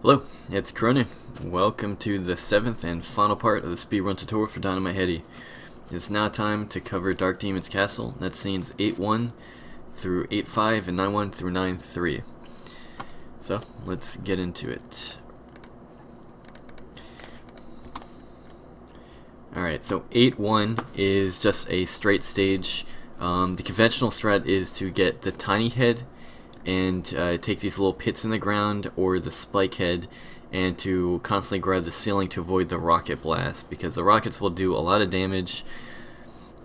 Hello, it's Corona. Welcome to the 7th and final part of the speedrun tutorial for Dynamite Headdy. It's now time to cover Dark Demon's Castle. That's scenes 8-1 through 8-5 and 9-1 through 9-3. So, let's get into it. Alright, so 8-1 is just a straight stage. The conventional strat is to get the tiny head and take these little pits in the ground, or the spike head, and to constantly grab the ceiling to avoid the rocket blast, because the rockets will do a lot of damage.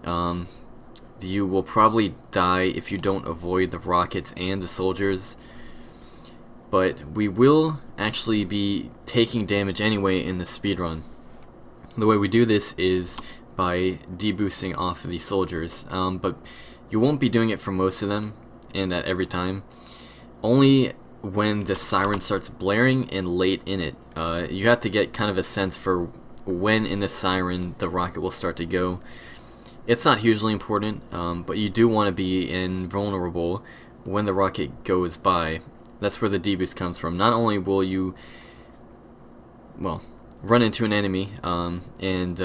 You will probably die if you don't avoid the rockets and the soldiers, but we will actually be taking damage anyway in the speedrun. The way we do this is by deboosting off of the soldiers, but you won't be doing it for most of them and at every time. Only when the siren starts blaring and late in it. You have to get kind of a sense for when in the siren the rocket will start to go. It's not hugely important, but you do want to be invulnerable when the rocket goes by. That's where the deboost comes from. Not only will you, well, run into an enemy, and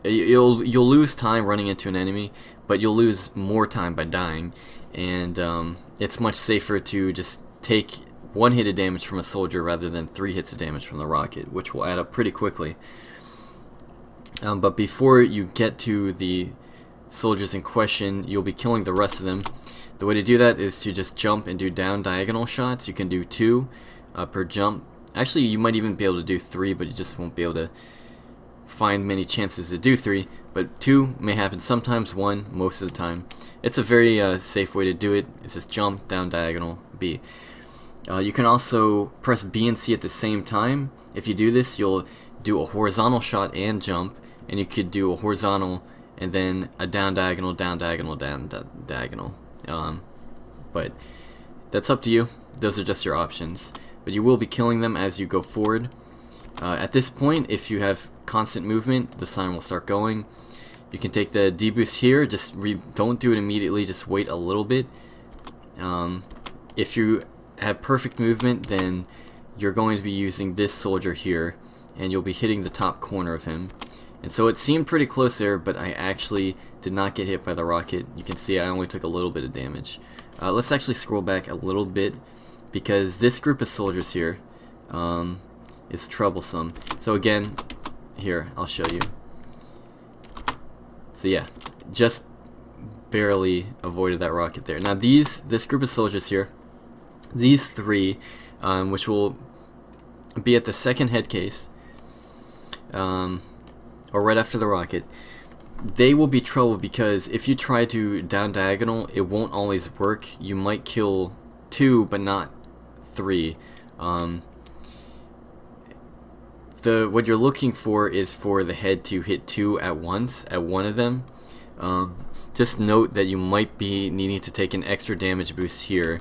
you'll lose time running into an enemy, but you'll lose more time by dying. And it's much safer to just take one hit of damage from a soldier rather than 3 hits of damage from the rocket, which will add up pretty quickly. But before you get to the soldiers in question, you'll be killing the rest of them. The way to do that is to just jump and do down diagonal shots. You can do 2 per jump. Actually, you might even be able to do 3, but you just won't be able to find many chances to do 3, but 2 may happen sometimes, 1 most of the time. It's a very safe way to do it. It's just jump, down diagonal, B. You can also press B and C at the same time. If you do this, you'll do a horizontal shot and jump, and you could do a horizontal and then a down diagonal, down diagonal, down diagonal. But that's up to you. Those are just your options. But you will be killing them as you go forward. At this point, if you have constant movement, the siren will start going. You can take the deboost here, just don't do it immediately, just wait a little bit. If you have perfect movement, then you're going to be using this soldier here, and you'll be hitting the top corner of him. And so it seemed pretty close there, but I actually did not get hit by the rocket. You can see I only took a little bit of damage. Let's actually scroll back a little bit, because this group of soldiers here is troublesome. So again, here, I'll show you. So yeah, just barely avoided that rocket there. Now this group of soldiers here, these 3, which will be at the second head case, or right after the rocket, they will be trouble, because if you try to down diagonal, it won't always work. You might kill 2, but not 3. What you're looking for is for the head to hit 2 at once, at one of them. Just note that you might be needing to take an extra damage boost here.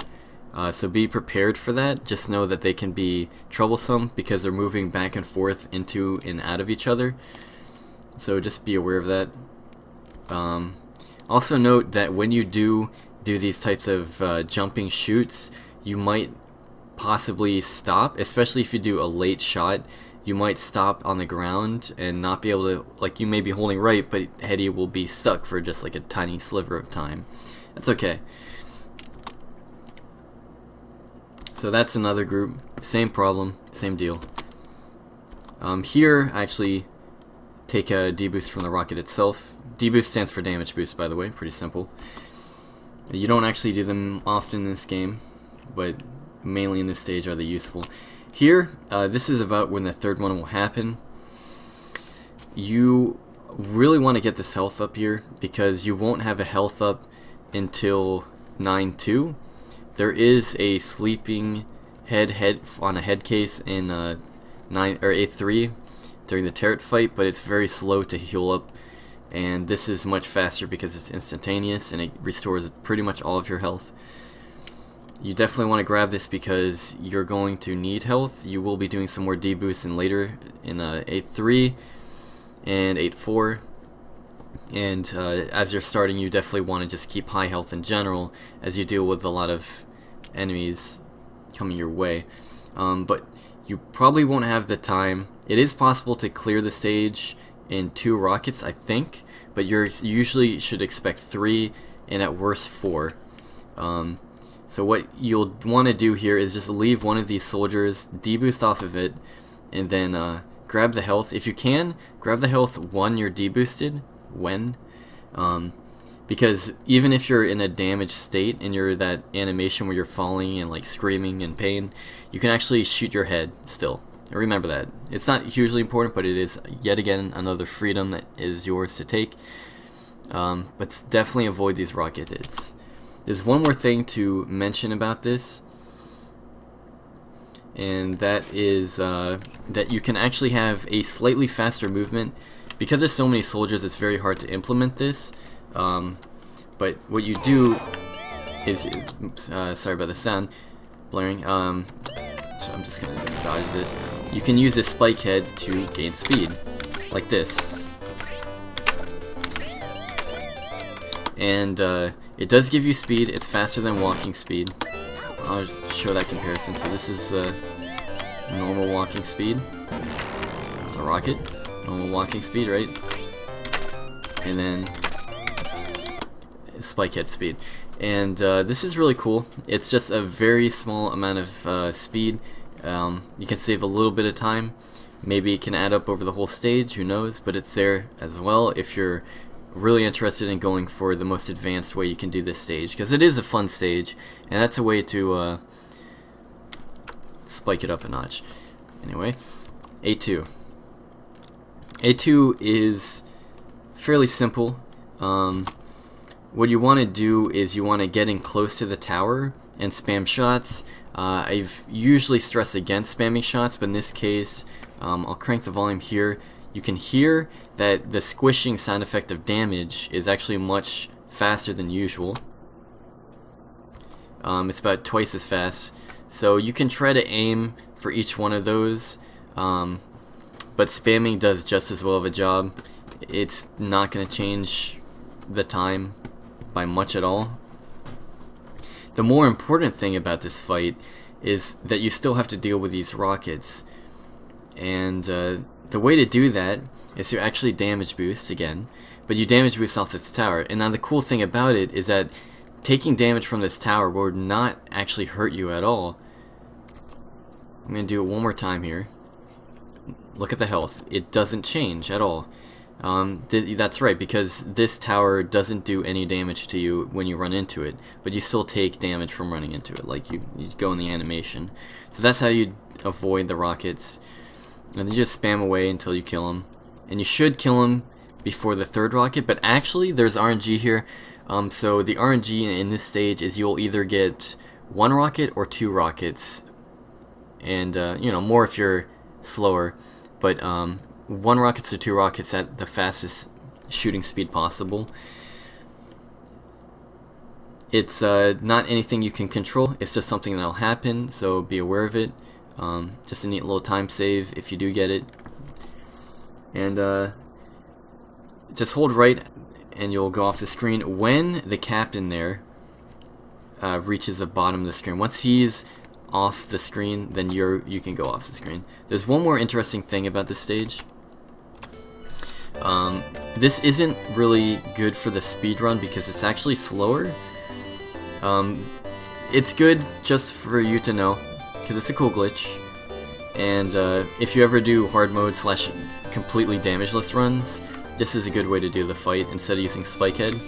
So be prepared for that. Just know that they can be troublesome because they're moving back and forth into and out of each other. So just be aware of that. Also note that when you do these types of jumping shoots, you might possibly stop, especially if you do a late shot. You might stop on the ground and not be able to, like, you may be holding right, but Headdy will be stuck for just like a tiny sliver of time. That's okay. So that's another group, same problem, same deal. Here, I actually take a deboost from the rocket itself. Deboost stands for damage boost, by the way, pretty simple. You don't actually do them often in this game, but mainly in this stage are they useful. Here, this is about when the third one will happen. You really want to get this health up here, because you won't have a health up until 9-2. There is a sleeping head on a head case in 8-3 during the turret fight, but it's very slow to heal up, and this is much faster because it's instantaneous and it restores pretty much all of your health. You definitely want to grab this because you're going to need health. You will be doing some more deboosts later in 8-3 and 8-4. And as you're starting, you definitely want to just keep high health in general as you deal with a lot of enemies coming your way. but you probably won't have the time. It is possible to clear the stage in 2 rockets, I think, but you usually should expect 3 and at worst 4. So what you'll want to do here is just leave one of these soldiers, deboost off of it, and then grab the health. If you can, grab the health when you're deboosted, because even if you're in a damaged state and you're that animation where you're falling and like screaming in pain, you can actually shoot your head still. Remember that. It's not hugely important, but it is yet again another freedom that is yours to take. But definitely avoid these rocket hits. There's one more thing to mention about this, and that is that you can actually have a slightly faster movement. Because there's so many soldiers, it's very hard to implement this. But what you do is sorry about the sound blaring. So I'm just gonna dodge this. You can use this spike head to gain speed, like this. And it does give you speed. It's faster than walking speed. I'll show that comparison. So this is normal walking speed. It's a rocket. Normal walking speed, right? And then spike head speed. And this is really cool. It's just a very small amount of speed. You can save a little bit of time. Maybe it can add up over the whole stage, who knows, but it's there as well if you're really interested in going for the most advanced way you can do this stage, because it is a fun stage, and that's a way to spike it up a notch. Anyway, A2. A2 is fairly simple. What you want to do is you want to get in close to the tower and spam shots. I've usually stressed against spamming shots, but in this case, I'll crank the volume here. You can hear that the squishing sound effect of damage is actually much faster than usual. It's about twice as fast. So you can try to aim for each one of those, but spamming does just as well of a job. It's not going to change the time by much at all. The more important thing about this fight is that you still have to deal with these rockets, and the way to do that is to actually damage boost again, but you damage boost off this tower. And now the cool thing about it is that taking damage from this tower will not actually hurt you at all. I'm going to do it one more time here. Look at the health. It doesn't change at all. That's right, because this tower doesn't do any damage to you when you run into it, but you still take damage from running into it, like you go in the animation. So that's how you avoid the rockets. And you just spam away until you kill them. And you should kill them before the 3rd rocket, but actually there's RNG here. So the RNG in this stage is you'll either get 1 rocket or 2 rockets. And, you know, more if you're slower. But 1 rocket to 2 rockets at the fastest shooting speed possible. It's not anything you can control. It's just something that'll happen, so be aware of it. Just a neat little time save if you do get it. And just hold right and you'll go off the screen when the captain there reaches the bottom of the screen. Once he's off the screen, then you can go off the screen. There's one more interesting thing about this stage. This isn't really good for the speedrun because it's actually slower. It's good just for you to know, because it's a cool glitch. And if you ever do hard mode / completely damageless runs, this is a good way to do the fight instead of using spike head.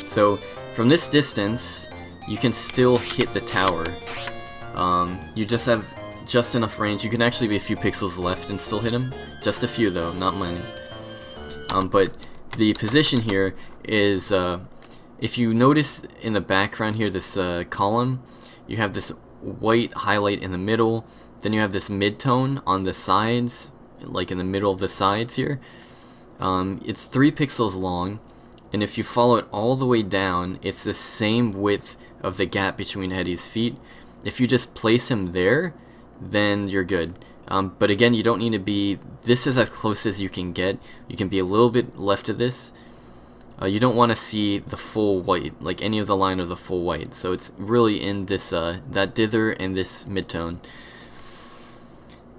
So from this distance, you can still hit the tower. You just have just enough range. You can actually be a few pixels left and still hit him. Just a few though, not many. But the position here is, if you notice in the background here, this column, you have this white highlight in the middle, then you have this mid-tone on the sides, like in the middle of the sides here. It's 3 pixels long, and if you follow it all the way down, it's the same width of the gap between Headdy's feet. If you just place him there, then you're good. But again, you don't need to be, this is as close as you can get. You can be a little bit left of this. You don't want to see the full white, like any of the line of the full white. So it's really in this, that dither and this mid-tone.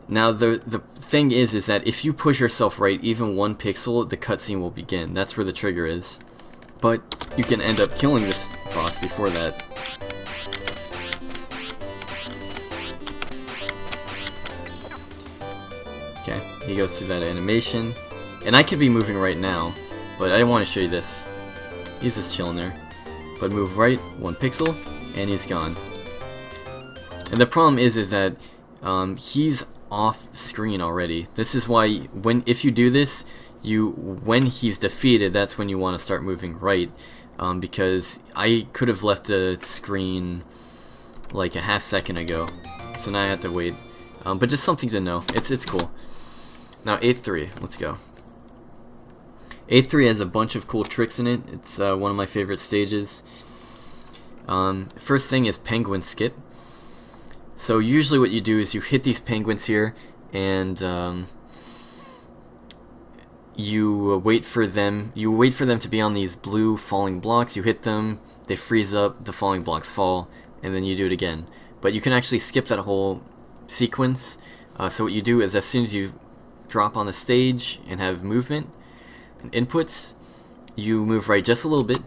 Now the thing is that if you push yourself right even 1 pixel, the cutscene will begin. That's where the trigger is. But you can end up killing this boss before that. Okay, he goes through that animation. And I could be moving right now, but I want to show you this. He's just chilling there. But move right 1 pixel, and he's gone. And the problem is that he's off screen already. This is why if you do this, when he's defeated, that's when you want to start moving right, because I could have left the screen like a half second ago, so now I have to wait. But just something to know. It's cool. Now A3, let's go. A3 has a bunch of cool tricks in it. It's one of my favorite stages. First thing is penguin skip. So usually what you do is you hit these penguins here, and you wait for them to be on these blue falling blocks. You hit them, they freeze up, the falling blocks fall, and then you do it again. But you can actually skip that whole sequence. So what you do is as soon as you drop on the stage and have movement and inputs, you move right just a little bit,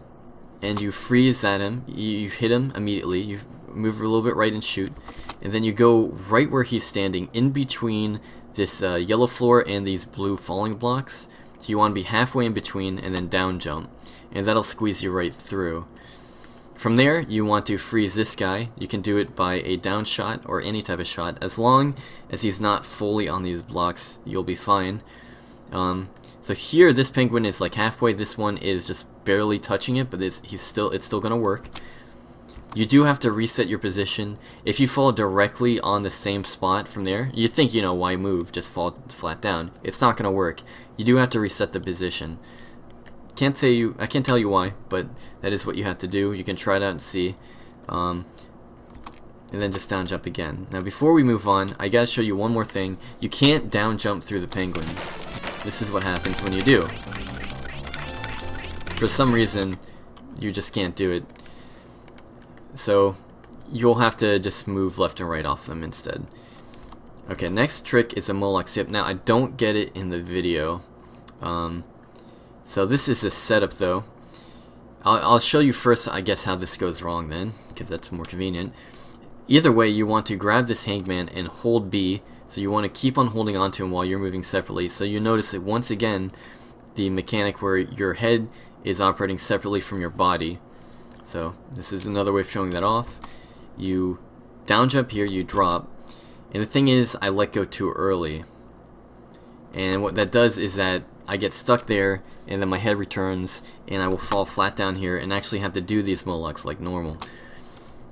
and you freeze at him. You hit him immediately. You move a little bit right and shoot, and then you go right where he's standing, in between this yellow floor and these blue falling blocks. So you want to be halfway in between, and then down jump, and that'll squeeze you right through. From there, you want to freeze this guy. You can do it by a down shot or any type of shot. As long as he's not fully on these blocks, you'll be fine. So here, this penguin is like halfway. This one is just barely touching it, but it's still gonna work. You do have to reset your position. If you fall directly on the same spot from there, you think, you know, why move? Just fall flat down. It's not gonna work. You do have to reset the position. I can't tell you why, but that is what you have to do. You can try it out and see. And then just down jump again. Now before we move on, I gotta show you one more thing. You can't down jump through the penguins. This is what happens when you do. For some reason, you just can't do it. So you'll have to just move left and right off them instead. Okay, next trick is a Moloch skip. Now I don't get it in the video. So this is a setup though. I'll show you first, I guess, how this goes wrong then, because that's more convenient. Either way, you want to grab this hangman and hold B. So you want to keep on holding onto him while you're moving separately. So you notice that once again, the mechanic where your head is operating separately from your body. So this is another way of showing that off. You down jump here, you drop, and the thing is, I let go too early. And what that does is that I get stuck there, and then my head returns, and I will fall flat down here and actually have to do these Molochs like normal.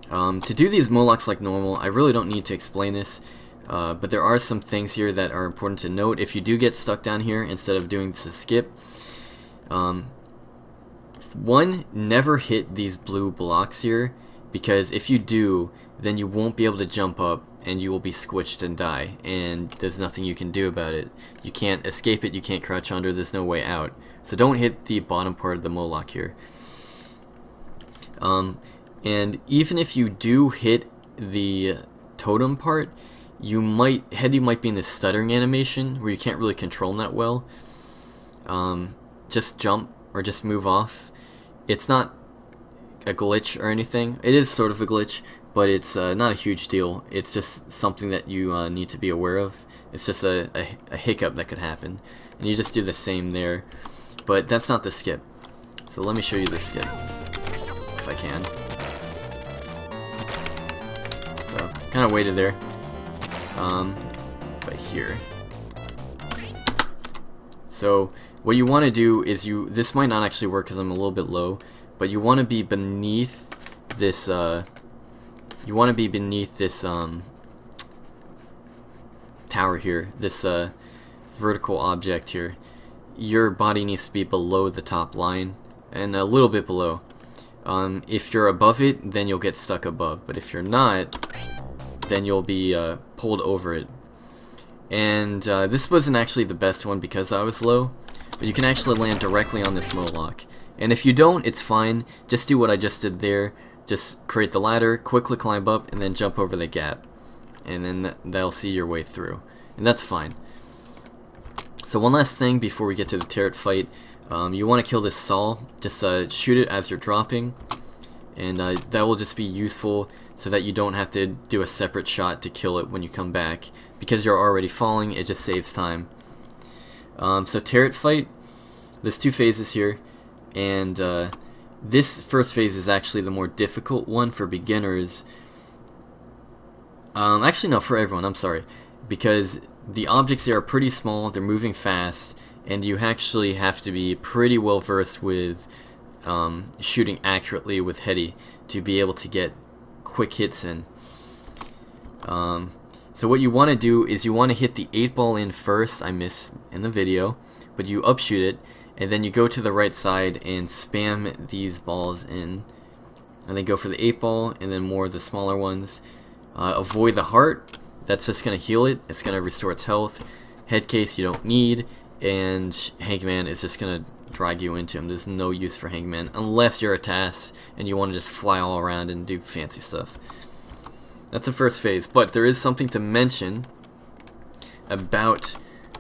To do these Molochs like normal, I really don't need to explain this. But there are some things here that are important to note. If you do get stuck down here, instead of doing this skip, one, never hit these blue blocks here, because if you do, then you won't be able to jump up and you will be squished and die, and there's nothing you can do about it. You can't escape it, you can't crouch under, there's no way out. So don't hit the bottom part of the Moloch here. And even if you do hit the totem part, Headdy might be in this stuttering animation where you can't really control him that well. Just jump or just move off. It's not a glitch or anything. It is sort of a glitch, but it's not a huge deal. It's just something that you need to be aware of. It's just a hiccup that could happen, and you just do the same there. But that's not the skip. So let me show you the skip, if I can. So kind of waited there. But here. So what you want to do is this might not actually work because I'm a little bit low, but you want to be beneath this tower here, this vertical object here. Your body needs to be below the top line and a little bit below. If you're above it, then you'll get stuck above, but if you're not, then you'll be pulled over it. And this wasn't actually the best one because I was low, but you can actually land directly on this Moloch. And if you don't, it's fine. Just do what I just did there. Just create the ladder, quickly climb up, and then jump over the gap. And then that'll see your way through. and that's fine. So one last thing before we get to the turret fight, you want to kill this Saw. Just shoot it as you're dropping, and that will just be useful so that you don't have to do a separate shot to kill it when you come back. Because you're already falling, it just saves time. So turret fight, there's 2 phases here, and this first phase is actually the more difficult one for beginners. Actually no, for everyone, I'm sorry. Because the objects here are pretty small, they're moving fast, and you actually have to be pretty well versed with shooting accurately with Headdy to be able to get quick hits in. So what you want to do is you want to hit the 8-ball in first. I missed in the video, but you upshoot it, and then you go to the right side and spam these balls in, and then go for the 8-ball and then more of the smaller ones. Avoid the heart, that's just going to heal it, it's going to restore its health. Head case you don't need, and Hangman is just going to drag you into him. There's no use for Hangman unless you're a TAS and you want to just fly all around and do fancy stuff. That's the first phase, but there is something to mention about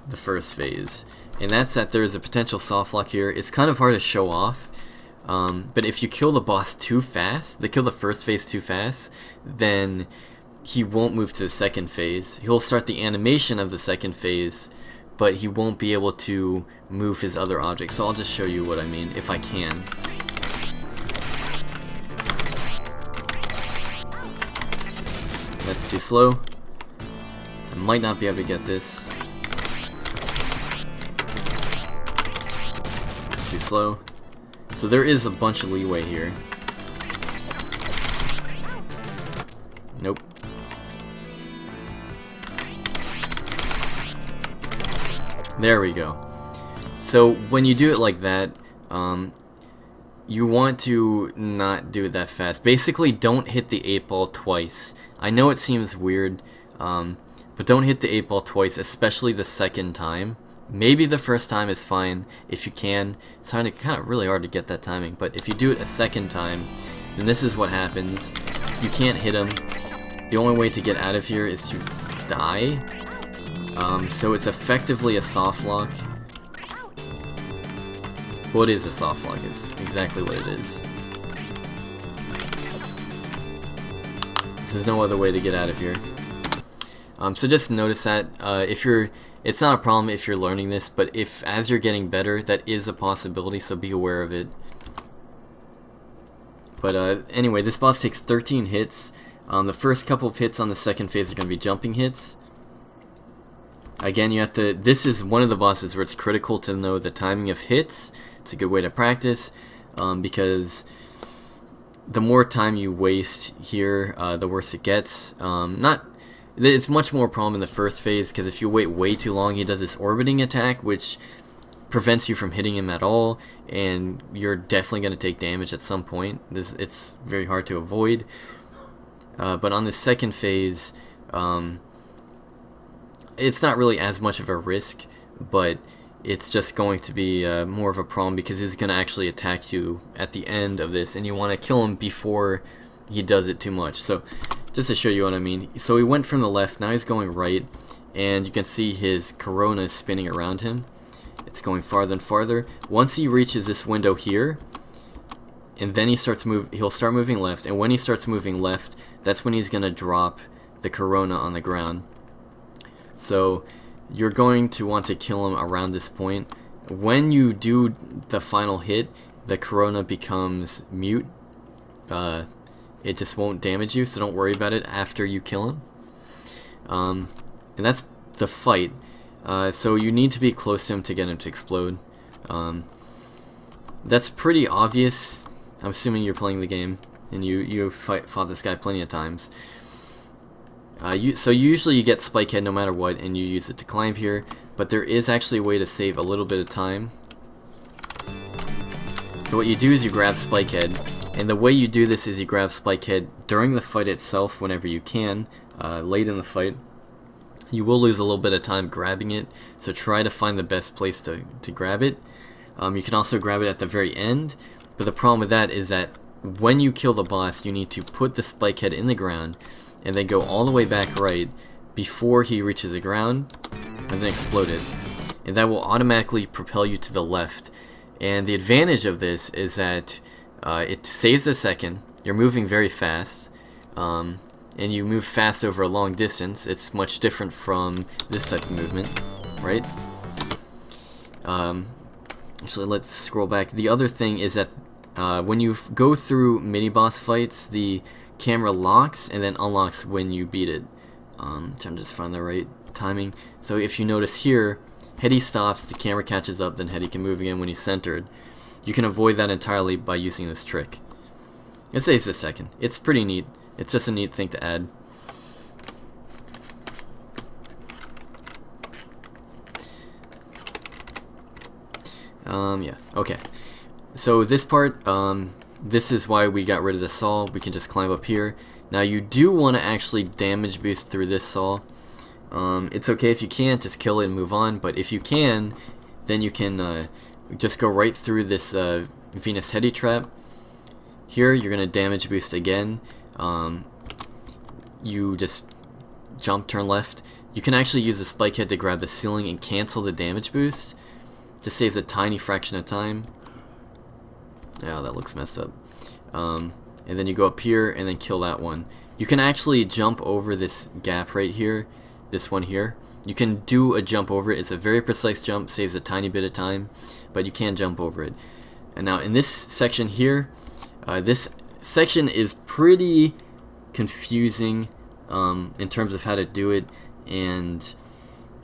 the first phase, and that's that there is a potential soft lock here. It's kind of hard to show off, but if you kill the boss too fast, kill the first phase too fast, then he won't move to the second phase. He'll start the animation of the second phase, but he won't be able to move his other objects. So I'll just show you what I mean, if I can. That's too slow. I might not be able to get this. Too slow. So there is a bunch of leeway here. Nope. There we go. So when you do it like that, you want to not do it that fast. Basically, don't hit the 8-ball twice. I know it seems weird, but don't hit the 8-ball twice, especially the second time. Maybe the first time is fine if you can. It's kind of really hard to get that timing, but if you do it a second time, then this is what happens. You can't hit him. The only way to get out of here is to die. So it's effectively a soft lock. Well, it is a soft lock, is exactly what it is. There's no other way to get out of here. So just notice that it's not a problem if you're learning this, but if as you're getting better, that is a possibility, so be aware of it. But anyway, this boss takes 13 hits. The first couple of hits on the second phase are going to be jumping hits. Again, you have to. This is one of the bosses where it's critical to know the timing of hits. It's a good way to practice, because the more time you waste here, the worse it gets. It's much more a problem in the first phase, because if you wait way too long, he does this orbiting attack, which prevents you from hitting him at all, and you're definitely going to take damage at some point. It's very hard to avoid. But on the second phase, it's not really as much of a risk, but it's just going to be more of a problem because he's going to actually attack you at the end of this, and you want to kill him before he does it too much. So just to show you what I mean, so he went from the left, now he's going right, and you can see his corona is spinning around him. It's going farther and farther. Once he reaches this window here, and then he'll start moving left, and when he starts moving left, that's when he's going to drop the corona on the ground. So you're going to want to kill him around this point. When you do the final hit, the corona becomes mute. It just won't damage you, so don't worry about it after you kill him. And that's the fight. So you need to be close to him to get him to explode. That's pretty obvious. I'm assuming you're playing the game and you fought this guy plenty of times. So usually you get Spike Head no matter what, and you use it to climb here, but there is actually a way to save a little bit of time. So what you do is you grab Spike Head, and the way you do this is you grab Spike Head during the fight itself whenever you can, late in the fight. You will lose a little bit of time grabbing it, so try to find the best place to grab it. You can also grab it at the very end, but the problem with that is that when you kill the boss, you need to put the Spike Head in the ground, and then go all the way back right, before he reaches the ground, and then explode it. And that will automatically propel you to the left. And the advantage of this is that it saves a second. You're moving very fast, and you move fast over a long distance. It's much different from this type of movement, right? Actually, let's scroll back. The other thing is that when you go through mini-boss fights, the camera locks and then unlocks when you beat it. Trying to just find the right timing. So if you notice here, Headdy stops, the camera catches up, then Headdy can move again when he's centered. You can avoid that entirely by using this trick. It saves a second. It's pretty neat. It's just a neat thing to add. Yeah, okay. So this part, this is why we got rid of the saw. We can just climb up here. Now you do want to actually damage boost through this saw. It's okay if you can't, just kill it and move on, but if you can, then you can just go right through this Venus Headdy trap. Here you're going to damage boost again. You just jump, turn left. You can actually use the spike head to grab the ceiling and cancel the damage boost. Just saves a tiny fraction of time. Yeah, that looks messed up. And then you go up here and then kill that one. You can actually jump over this gap right here. This one here. You can do a jump over it. It's a very precise jump, saves a tiny bit of time, but you can jump over it. And now in this section here, this section is pretty confusing in terms of how to do it, and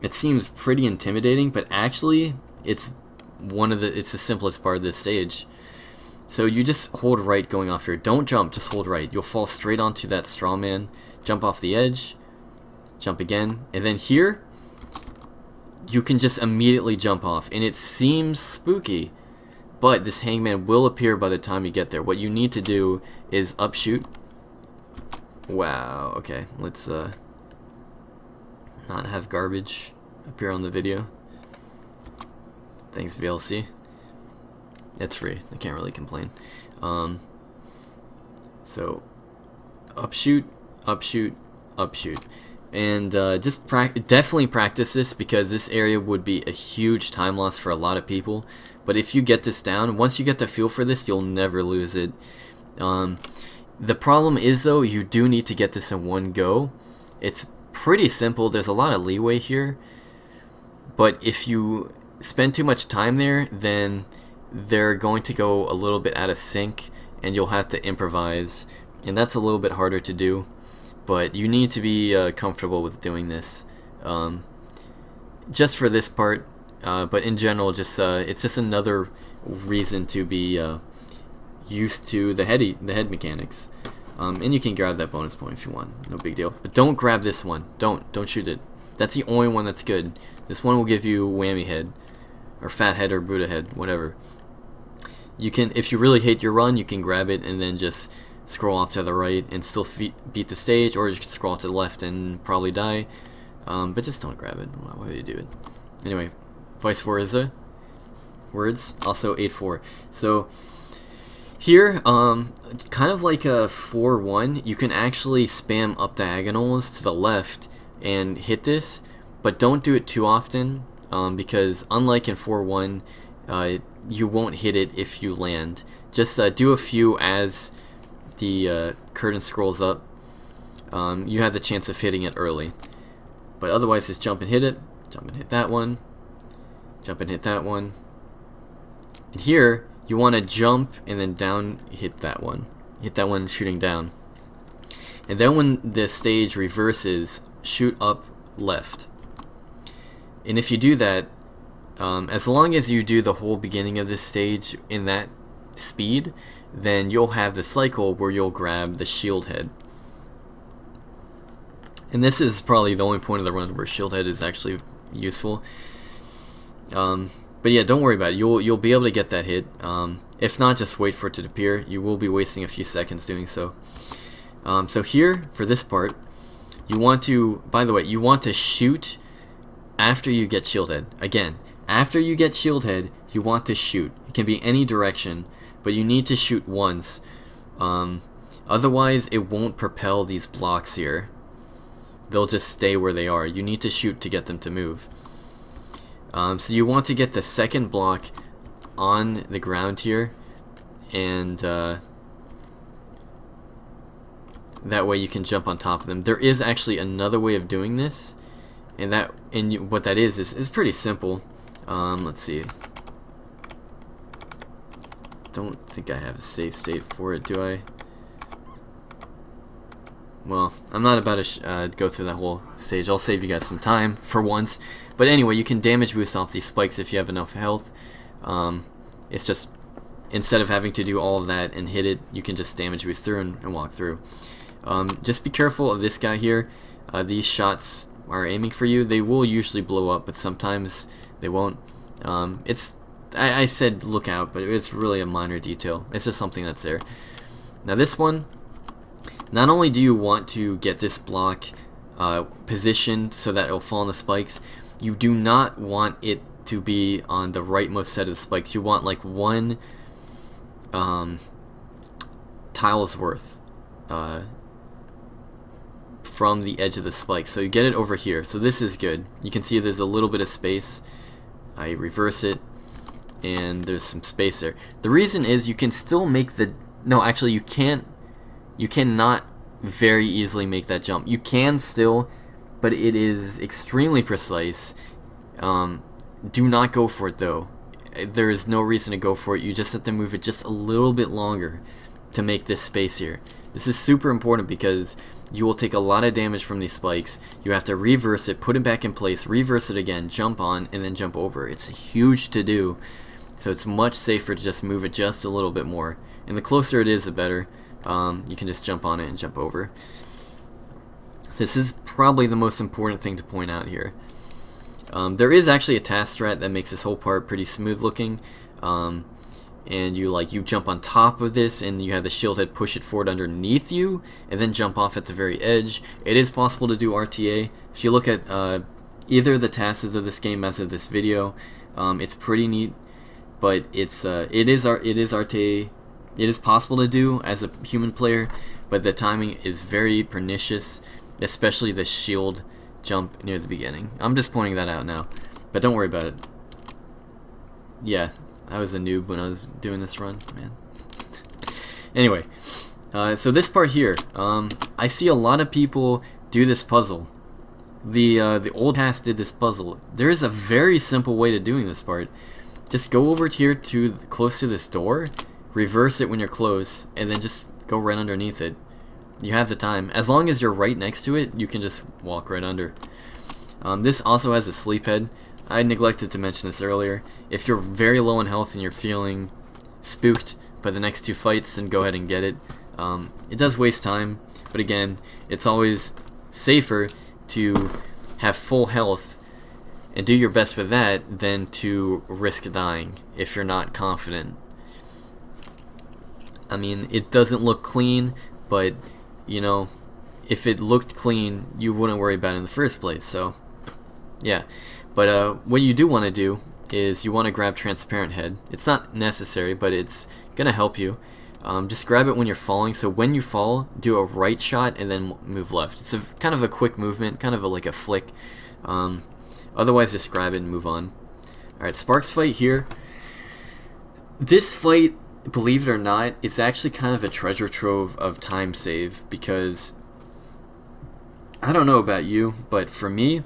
it seems pretty intimidating, but actually it's the simplest part of this stage. So you just hold right going off here. Don't jump, just hold right. You'll fall straight onto that straw man, jump off the edge, jump again, and then here you can just immediately jump off, and it seems spooky, but this hangman will appear by the time you get there. What you need to do is upshoot. Wow, okay, let's not have garbage appear on the video. Thanks, VLC. It's free, I can't really complain. So upshoot, upshoot, upshoot. And just definitely practice this, because this area would be a huge time loss for a lot of people. But if you get this down, once you get the feel for this, you'll never lose it. The problem is, though, you do need to get this in one go. It's pretty simple. There's a lot of leeway here. But if you spend too much time there, then they're going to go a little bit out of sync, and you'll have to improvise. And that's a little bit harder to do. But you need to be comfortable with doing this, just for this part. But in general, just it's just another reason to be used to the head mechanics. And you can grab that bonus point if you want, no big deal. But don't grab this one. Don't shoot it. That's the only one that's good. This one will give you whammy head, or fat head, or Buddha head, whatever. You can, if you really hate your run, you can grab it and then just scroll off to the right and still beat the stage, or you can scroll to the left and probably die. But just don't grab it. Why would you do it? Anyway, vice versa. Words, also 8-4. So here, kind of like a 4-1, you can actually spam up diagonals to the left and hit this, but don't do it too often, because unlike in 4-1, you won't hit it if you land. Just do a few as the curtain scrolls up. You have the chance of hitting it early, but otherwise just jump and hit it, jump and hit that one, jump and hit that one. And here you want to jump and then down hit that one shooting down, and then when the stage reverses, shoot up left. And if you do that, as long as you do the whole beginning of this stage in that speed, then you'll have the cycle where you'll grab the shield head. And this is probably the only point of the run where shield head is actually useful. But yeah, don't worry about it. You'll be able to get that hit. If not, just wait for it to appear. You will be wasting a few seconds doing so. So here, for this part, you want to, by the way, you want to shoot after you get shield head. Again, after you get shield head, you want to shoot. It can be any direction, but you need to shoot once. Otherwise, it won't propel these blocks here. they'll just stay where they are. You need to shoot to get them to move. So you want to get the second block on the ground here, and that way you can jump on top of them. There is actually another way of doing this, and what that is pretty simple. Let's see. Don't think I have a save state for it, do I? Well, I'm not about to go through that whole stage. I'll save you guys some time for once. But anyway, you can damage boost off these spikes if you have enough health. It's just, instead of having to do all of that and hit it, you can just damage boost through and walk through. Just be careful of this guy here. These shots are aiming for you. They will usually blow up, but sometimes they won't. I said look out, but it's really a minor detail. It's just something that's there. Now this one, not only do you want to get this block positioned so that it'll fall on the spikes, you do not want it to be on the rightmost set of the spikes. You want like one tile's worth from the edge of the spike. So you get it over here. So this is good. You can see there's a little bit of space. I reverse it, and there's some space there. The reason is you can still make the... No, actually you can't. You cannot very easily make that jump. You can still, but it is extremely precise. Do not go for it though. There is no reason to go for it. You just have to move it just a little bit longer to make this space here. This is super important because you will take a lot of damage from these spikes. You have to reverse it, put it back in place, reverse it again, jump on, and then jump over. It's huge to do, so it's much safer to just move it just a little bit more. And the closer it is, the better. You can just jump on it and jump over. This is probably the most important thing to point out here. There is actually a task strat that makes this whole part pretty smooth looking. And you jump on top of this, and you have the shield head push it forward underneath you, and then jump off at the very edge. It is possible to do RTA. If you look at either the tasks of this game as of this video, it's pretty neat. But it is RTA. It is possible to do as a human player, but the timing is very pernicious, especially the shield jump near the beginning. I'm just pointing that out now, but don't worry about it. Yeah, I was a noob when I was doing this run, man. Anyway, so this part here, I see a lot of people do this puzzle. The old cast did this puzzle. There is a very simple way to doing this part. Just go over here to close to this door, reverse it when you're close, and then just go right underneath it. You have the time. As long as you're right next to it, you can just walk right under. This also has a sleep head. I neglected to mention this earlier. If you're very low in health and you're feeling spooked by the next two fights, then go ahead and get it. It does waste time, but again, it's always safer to have full health and do your best with that than to risk dying if you're not confident. I mean, it doesn't look clean, but you know, if it looked clean, you wouldn't worry about it in the first place. So yeah, but what you do want to do is you want to grab transparent head. It's not necessary, but it's gonna help you. Just grab it when you're falling, so when you fall, do a right shot and then move left. It's a kind of a quick movement, kind of like a flick. Otherwise, just grab it and move on. Alright, Sparks fight here. This fight, believe it or not, it's actually kind of a treasure trove of time save, because I don't know about you, but for me,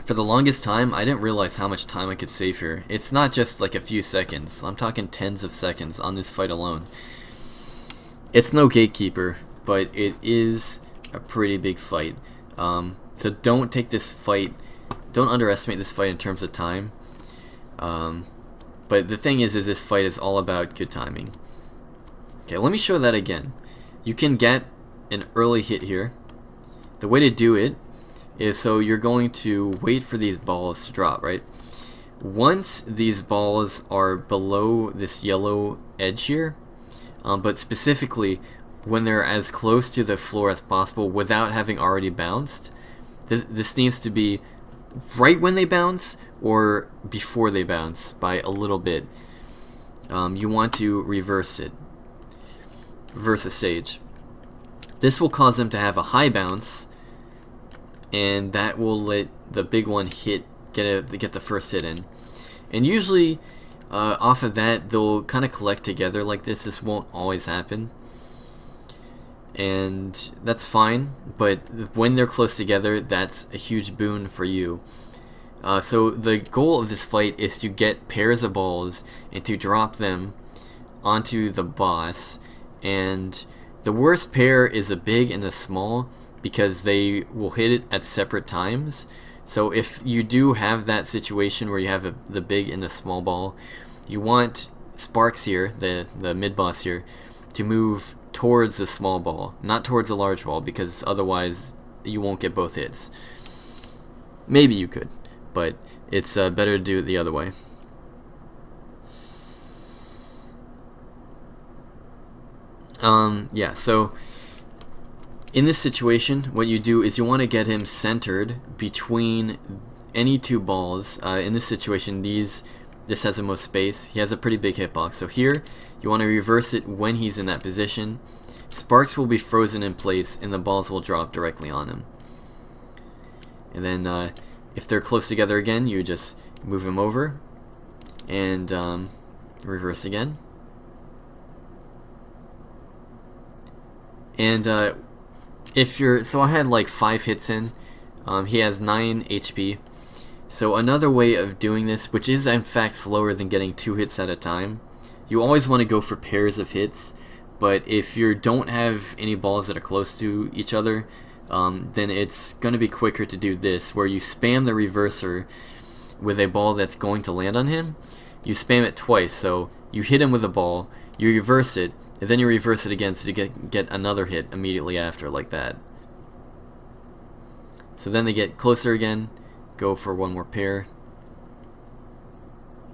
for the longest time, I didn't realize how much time I could save here. It's not just like a few seconds. I'm talking tens of seconds on this fight alone. It's no gatekeeper, but it is a pretty big fight. So don't take this fight, don't underestimate this fight in terms of time. But the thing is this fight is all about good timing. Okay, let me show that again. You can get an early hit here. The way to do it is, so you're going to wait for these balls to drop, right? Once these balls are below this yellow edge here, but specifically when they're as close to the floor as possible without having already bounced, this needs to be right when they bounce or before they bounce by a little bit. You want to reverse it. Reverse the stage. This will cause them to have a high bounce and that will let the big one get the first hit in. And usually off of that they'll kind of collect together like this. This won't always happen, and that's fine, but when they're close together, that's a huge boon for you. So the goal of this fight is to get pairs of balls and to drop them onto the boss, and the worst pair is the big and the small because they will hit it at separate times. So if you do have that situation where you have the big and the small ball, you want Sparks here, the mid-boss here, to move towards the small ball, not towards the large ball, because otherwise you won't get both hits. Maybe you could, but it's better to do it the other way. Yeah, so in this situation, what you do is you want to get him centered between any two balls. In this situation, this has the most space. He has a pretty big hitbox. So here, you want to reverse it when he's in that position. Sparks will be frozen in place, and the balls will drop directly on him. And then, if they're close together again, you just move him over and reverse again. And so I had like 5 hits in. He has 9 HP. So another way of doing this, which is in fact slower than getting 2 hits at a time, you always want to go for pairs of hits. But if you don't have any balls that are close to each other, then it's going to be quicker to do this, where you spam the reverser with a ball that's going to land on him. You spam it twice, so you hit him with a ball, you reverse it, and then you reverse it again so you get another hit immediately after, like that. So then they get closer again, go for one more pair,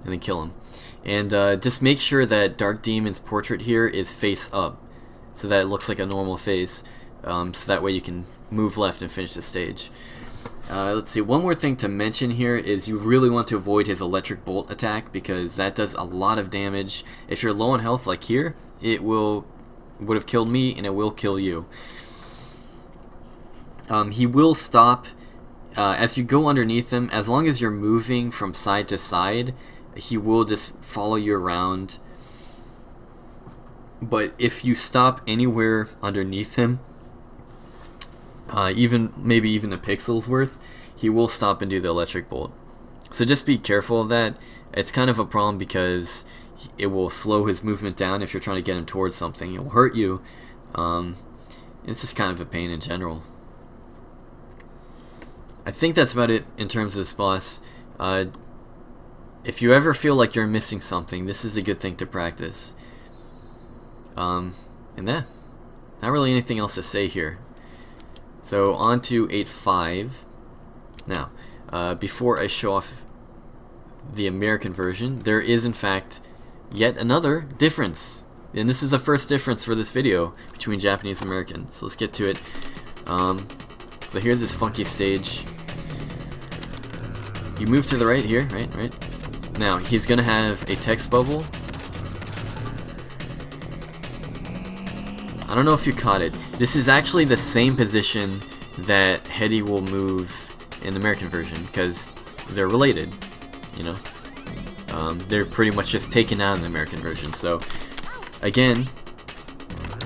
and then kill him. And just make sure that Dark Demon's portrait here is face up, so that it looks like a normal face, so that way you can move left and finish the stage. Let's see, one more thing to mention here is you really want to avoid his electric bolt attack, because that does a lot of damage. If you're low on health like here, it would have killed me, and it will kill you. He will stop as you go underneath him. As long as you're moving from side to side, he will just follow you around. But if you stop anywhere underneath him, maybe even a pixel's worth, he will stop and do the electric bolt. So just be careful of that. It's kind of a problem because it will slow his movement down if you're trying to get him towards something. It will hurt you. It's just kind of a pain in general. I think that's about it in terms of this boss. If you ever feel like you're missing something, this is a good thing to practice. And not really anything else to say here. So on to 8.5. Now, before I show off the American version, there is in fact yet another difference. And this is the first difference for this video between Japanese and American. So let's get to it. So here's this funky stage. You move to the right here, right? Now, he's gonna have a text bubble. I don't know if you caught it. This is actually the same position that Headdy will move in the American version, because they're related, you know? They're pretty much just taken out in the American version. So, again,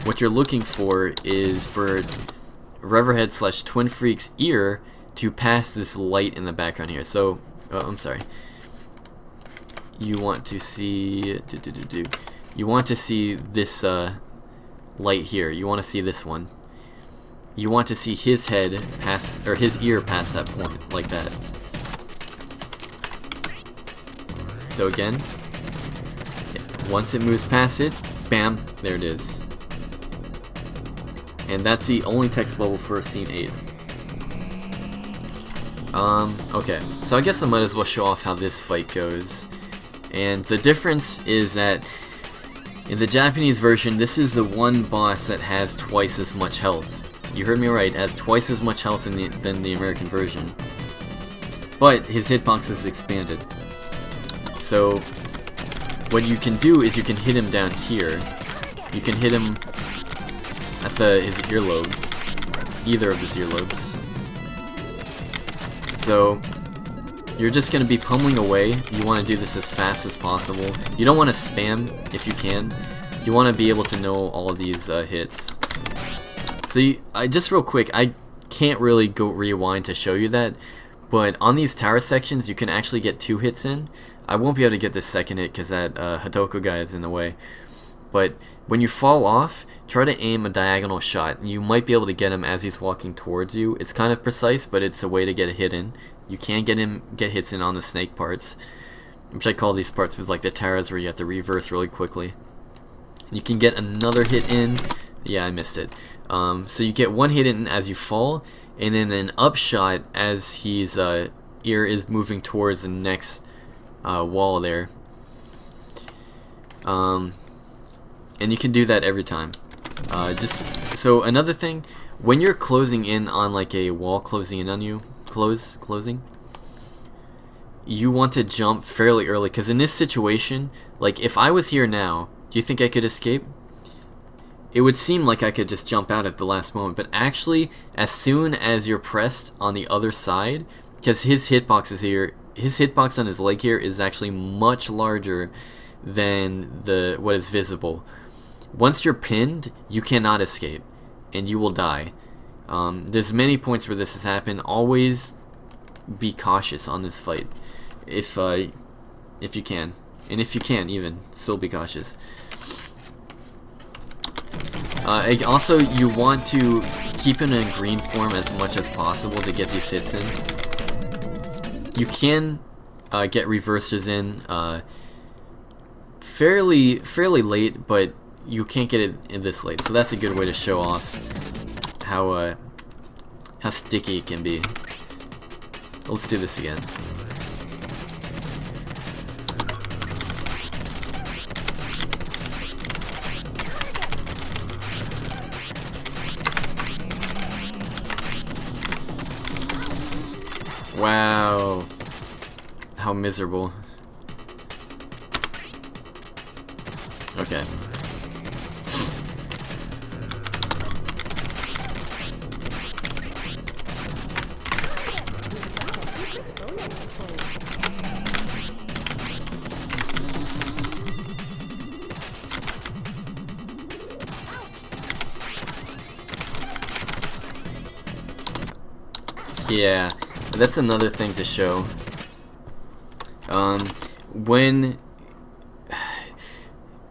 what you're looking for is for Reverhead / Twin Freak's ear to pass this light in the background here. So, I'm sorry. You want to see you want to see this light here. You want to see this one. You want to see his head pass, or his ear pass that point, like that. So again, once it moves past it, bam, there it is. And that's the only text bubble for scene 8. Okay, so I guess I might as well show off how this fight goes. And the difference is that in the Japanese version, this is the one boss that has twice as much health. You heard me right, has twice as much health than the American version. But his hitbox is expanded. So what you can do is you can hit him down here. You can hit him at his earlobe, either of his earlobes. So you're just going to be pummeling away. You want to do this as fast as possible. You don't want to spam if you can. You want to be able to know all of these hits. So just real quick, I can't really go rewind to show you that, but on these tower sections you can actually get 2 hits in. I won't be able to get this second hit because that Hatoko guy is in the way. But when you fall off, try to aim a diagonal shot. You might be able to get him as he's walking towards you. It's kind of precise, but it's a way to get a hit in. You can get hits in on the snake parts, which I call these parts with like the towers where you have to reverse really quickly. You can get another hit in. Yeah, I missed it. So you get 1 hit in as you fall, and then an upshot as his ear is moving towards the next wall there. And you can do that every time. So another thing, when you're closing in on like a wall closing in on you, closing, you want to jump fairly early, because in this situation, like if I was here now, do you think I could escape? It would seem like I could just jump out at the last moment, but actually, as soon as you're pressed on the other side, because his hitbox is here, his hitbox on his leg here is actually much larger than what is visible. Once you're pinned, you cannot escape, and you will die. There's many points where this has happened. Always be cautious on this fight, if you can, and if you can't even, still be cautious. Also, you want to keep in a green form as much as possible to get these hits in. You can get reversers in fairly late, but you can't get it in this late. So that's a good way to show off how sticky it can be. Let's do this again. Wow, how miserable. Okay. Yeah, that's another thing to show. When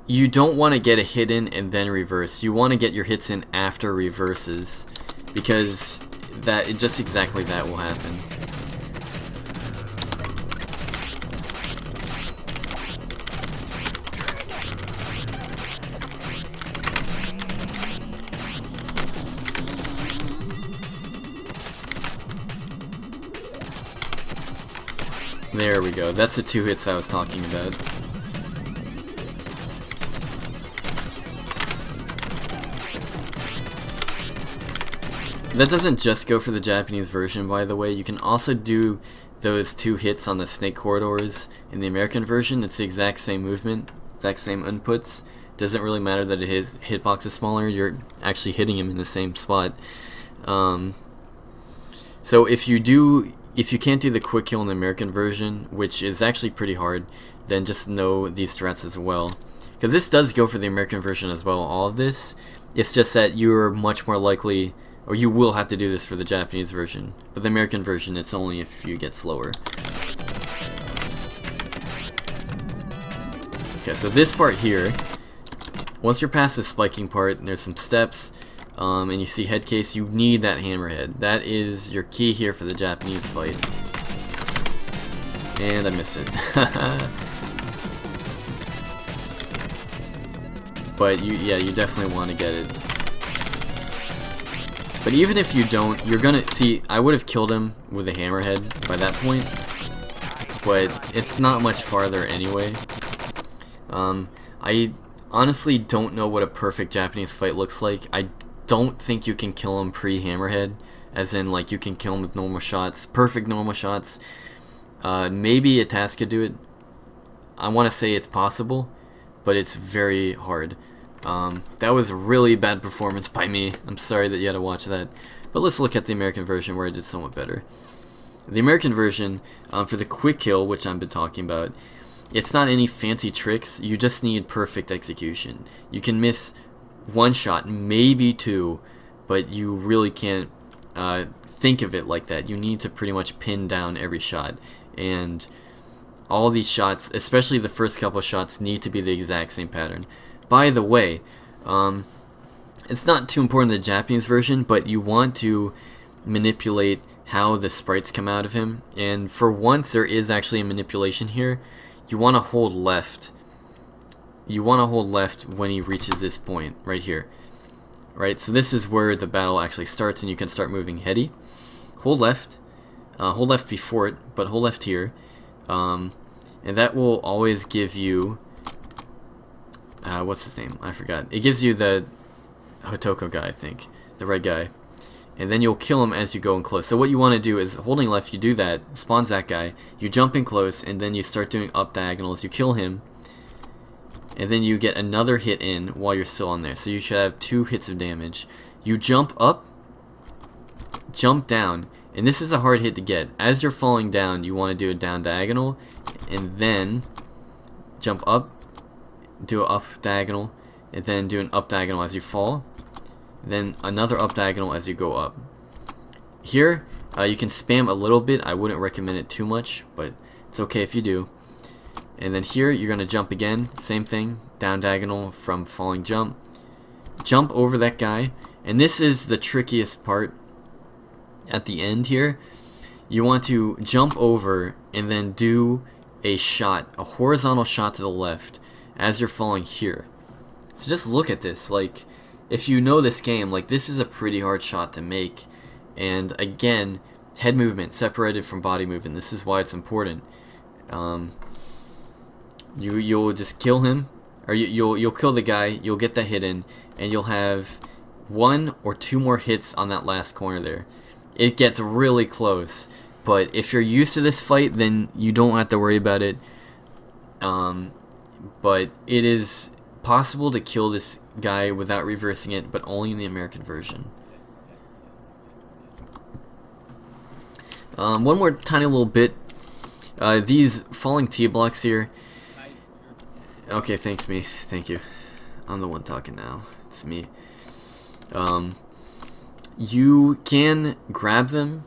you don't want to get a hit in and then reverse, you want to get your hits in after reverses, because just exactly that will happen. There we go. That's the 2 hits I was talking about. That doesn't just go for the Japanese version, by the way. You can also do those 2 hits on the snake corridors in the American version. It's the exact same movement, exact same inputs. Doesn't really matter that his hitbox is smaller. You're actually hitting him in the same spot. So if you can't do the quick kill in the American version, which is actually pretty hard, then just know these threats as well. Because this does go for the American version as well, all of this. It's just that you're much more likely, or you will have to do this for the Japanese version. But the American version, it's only if you get slower. Okay, so this part here, once you're past the spiking part, there's some steps. And you see head case, you need that hammerhead. That is your key here for the Japanese fight. And I missed it. But you definitely want to get it. But even if you don't, you're gonna see, I would have killed him with a hammerhead by that point, but it's not much farther anyway. I honestly don't know what a perfect Japanese fight looks like. I don't think you can kill him pre-hammerhead, as in like you can kill him with normal shots, perfect normal shots. Maybe a task could do it. I want to say it's possible, but it's very hard. That was a really bad performance by me. I'm sorry that you had to watch that. But let's look at the American version where I did somewhat better. The American version, for the quick kill, which I've been talking about, it's not any fancy tricks. You just need perfect execution. You can miss one shot, maybe two, but you really can't think of it like that. You need to pretty much pin down every shot, and all these shots, especially the first couple of shots, need to be the exact same pattern. By the way, it's not too important in the Japanese version, but you want to manipulate how the sprites come out of him, and for once there is actually a manipulation here. You want to hold left. You want to hold left when he reaches this point right here. Right, so this is where the battle actually starts, and you can start moving Headdy. Hold left before it, but hold left here, and that will always give you what's his name? I forgot. It gives you the Hotoko guy, I think, the red guy, and then you'll kill him as you go in close. So what you want to do is, holding left, you do that, spawns that guy, you jump in close, and then you start doing up diagonals. You kill him, and then you get another hit in while you're still on there. So you should have 2 hits of damage. You jump up, jump down, and this is a hard hit to get. As you're falling down, you want to do a down diagonal, and then jump up, do an up diagonal, and then do an up diagonal as you fall, then another up diagonal as you go up. Here, you can spam a little bit. I wouldn't recommend it too much, but it's okay if you do. And then here, you're going to jump again, same thing, down diagonal from falling jump. Jump over that guy, and this is the trickiest part at the end here. You want to jump over and then do a shot, a horizontal shot to the left as you're falling here. So just look at this. Like, if you know this game, like, this is a pretty hard shot to make. And again, head movement separated from body movement. This is why it's important. You'll just kill him, or you'll kill the guy. You'll get the hit in, and you'll have 1 or 2 more hits on that last corner there. It gets really close, but if you're used to this fight, then you don't have to worry about it. But it is possible to kill this guy without reversing it, but only in the American version. One more tiny little bit. These falling T blocks here. Okay, thanks me. Thank you. I'm the one talking now. It's me. You can grab them,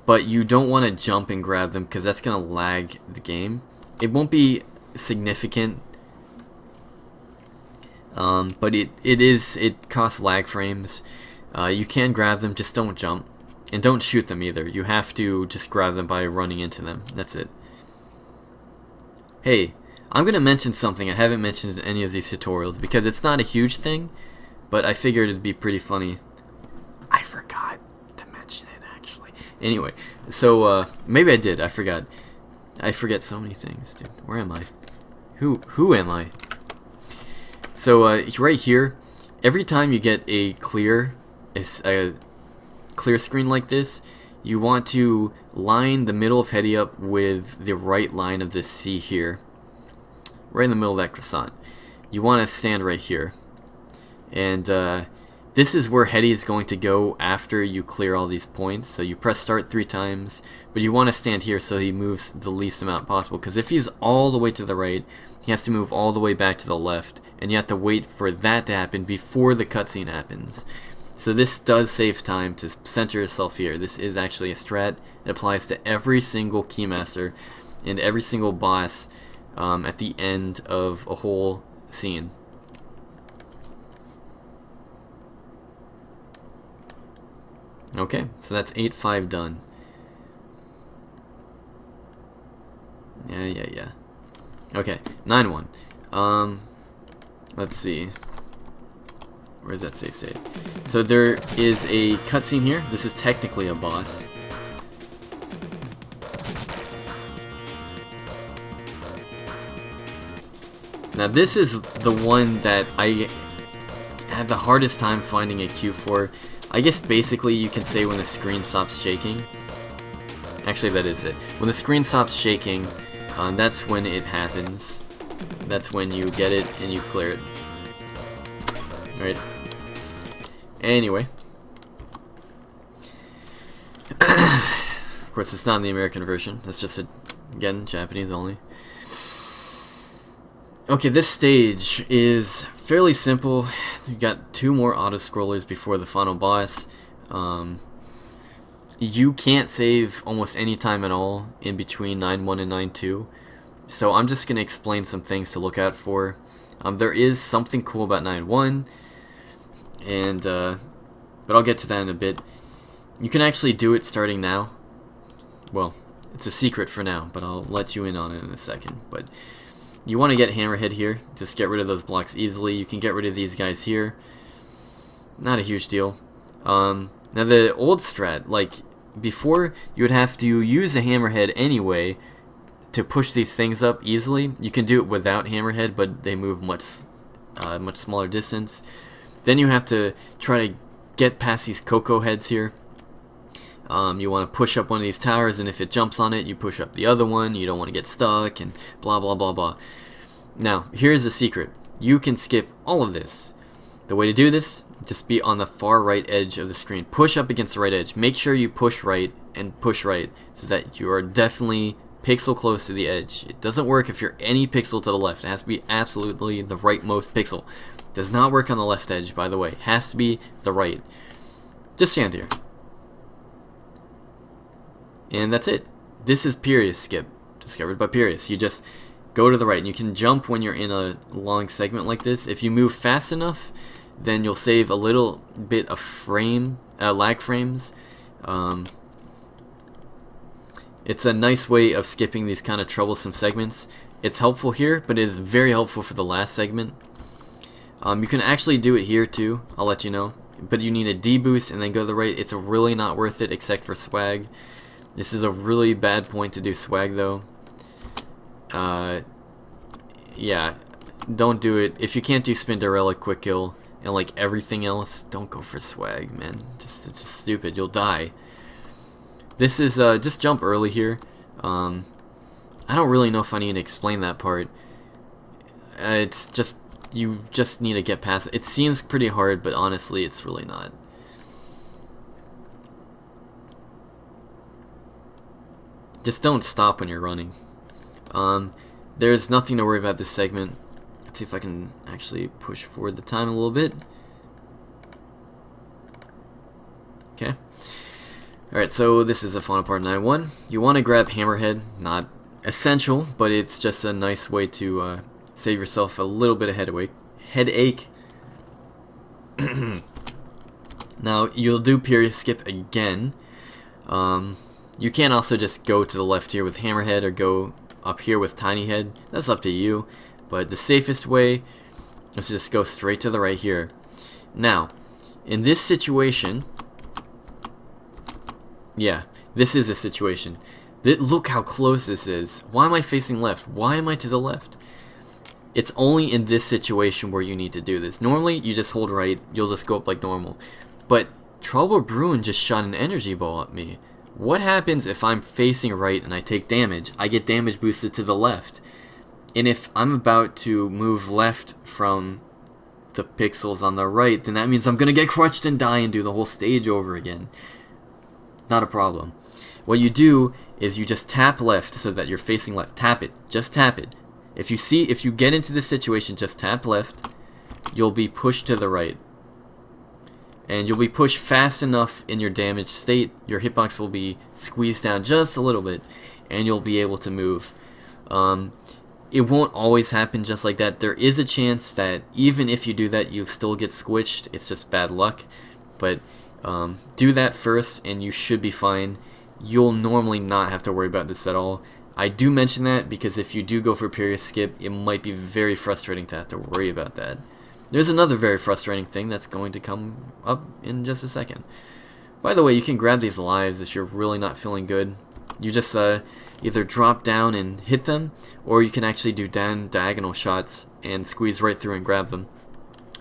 but you don't want to jump and grab them because that's going to lag the game. It won't be significant, but it costs lag frames. You can grab them, just don't jump, and don't shoot them either. You have to just grab them by running into them. That's it. Hey, I'm going to mention something I haven't mentioned in any of these tutorials because it's not a huge thing, but I figured it'd be pretty funny. I forgot to mention it, actually. Anyway, so maybe I did. I forgot. I forget so many things, dude. Where am I? Who am I? So right here, every time you get a clear screen like this, you want to line the middle of Headdy up with the right line of this C here. Right in the middle of that croissant. You want to stand right here. And this is where Headdy is going to go after you clear all these points. So you press start 3 times, but you want to stand here so he moves the least amount possible. Because if he's all the way to the right, he has to move all the way back to the left. And you have to wait for that to happen before the cutscene happens. So this does save time to center yourself here. This is actually a strat. It applies to every single Keymaster and every single boss at the end of a whole scene. Okay, so that's 8-5 done. Yeah. Okay, 9-1. Let's see. Where's that save state? So there is a cutscene here. This is technically a boss. Now this is the one that I had the hardest time finding a cue for. I guess basically you can say when the screen stops shaking. Actually, that is it. When the screen stops shaking, that's when it happens. That's when you get it and you clear it. Alright. Anyway. Of course, it's not in the American version. That's just, again, Japanese only. Okay, this stage is fairly simple. You've got 2 more auto-scrollers before the final boss. You can't save almost any time at all in between 9-1 and 9-2. So I'm just going to explain some things to look out for. There is something cool about 9-1, and but I'll get to that in a bit. You can actually do it starting now. Well, it's a secret for now, but I'll let you in on it in a second. But you want to get Hammerhead here, just get rid of those blocks easily. You can get rid of these guys here. Not a huge deal. Now the old strat, like before, you would have to use a Hammerhead anyway to push these things up easily. You can do it without Hammerhead, but they move much smaller distance. Then you have to try to get past these Cocoa Heads here. You want to push up one of these towers, and if it jumps on it, you push up the other one. You don't want to get stuck, and blah blah blah blah. Now, here's the secret. You can skip all of this. The way to do this, just be on the far right edge of the screen. Push up against the right edge. Make sure you push right and push right, so that you are definitely pixel close to the edge. It doesn't work if you're any pixel to the left. It has to be absolutely the rightmost pixel. Does not work on the left edge, by the way. It has to be the right. Just stand here. And that's it. This is Perius Skip, discovered by Perius. You just go to the right, and you can jump when you're in a long segment like this. If you move fast enough, then you'll save a little bit of lag frames. It's a nice way of skipping these kind of troublesome segments. It's helpful here, but it is very helpful for the last segment. You can actually do it here too, I'll let you know. But you need a D boost and then go to the right. It's really not worth it except for swag. This is a really bad point to do swag though. Yeah, don't do it. If you can't do Spinderella quick kill and like everything else, don't go for swag, man. It's just stupid. You'll die. This is just jump early here. I don't really know if I need to explain that part. It's just you just need to get past it. It seems pretty hard, but honestly, it's really not. Just don't stop when you're running. There's nothing to worry about this segment. Let's see if I can actually push forward the time a little bit. Okay. Alright, so this is the final part of 9-1. You want to grab Hammerhead. Not essential, but it's just a nice way to save yourself a little bit of headache. Now, you'll do Period Skip again. You can also just go to the left here with Hammerhead or go up here with Tiny Head. That's up to you. But the safest way is to just go straight to the right here. Now, in this situation, yeah, this is a situation. Look how close this is. Why am I facing left? Why am I to the left? It's only in this situation where you need to do this. Normally, you just hold right. You'll just go up like normal. But Trouble Bruin just shot an energy ball at me. What happens if I'm facing right and I take damage? I get damage boosted to the left. And if I'm about to move left from the pixels on the right, then that means I'm going to get crushed and die and do the whole stage over again. Not a problem. What you do is you just tap left so that you're facing left. Tap it. Just tap it. If you get into this situation, just tap left. You'll be pushed to the right. And you'll be pushed fast enough in your damaged state. Your hitbox will be squeezed down just a little bit, and you'll be able to move. It won't always happen just like that. There is a chance that even if you do that, you'll still get squished. It's just bad luck. But do that first, and you should be fine. You'll normally not have to worry about this at all. I do mention that because if you do go for Period Skip, it might be very frustrating to have to worry about that. There's another very frustrating thing that's going to come up in just a second. By the way, you can grab these lives if you're really not feeling good. You just either drop down and hit them, or you can actually do diagonal shots and squeeze right through and grab them.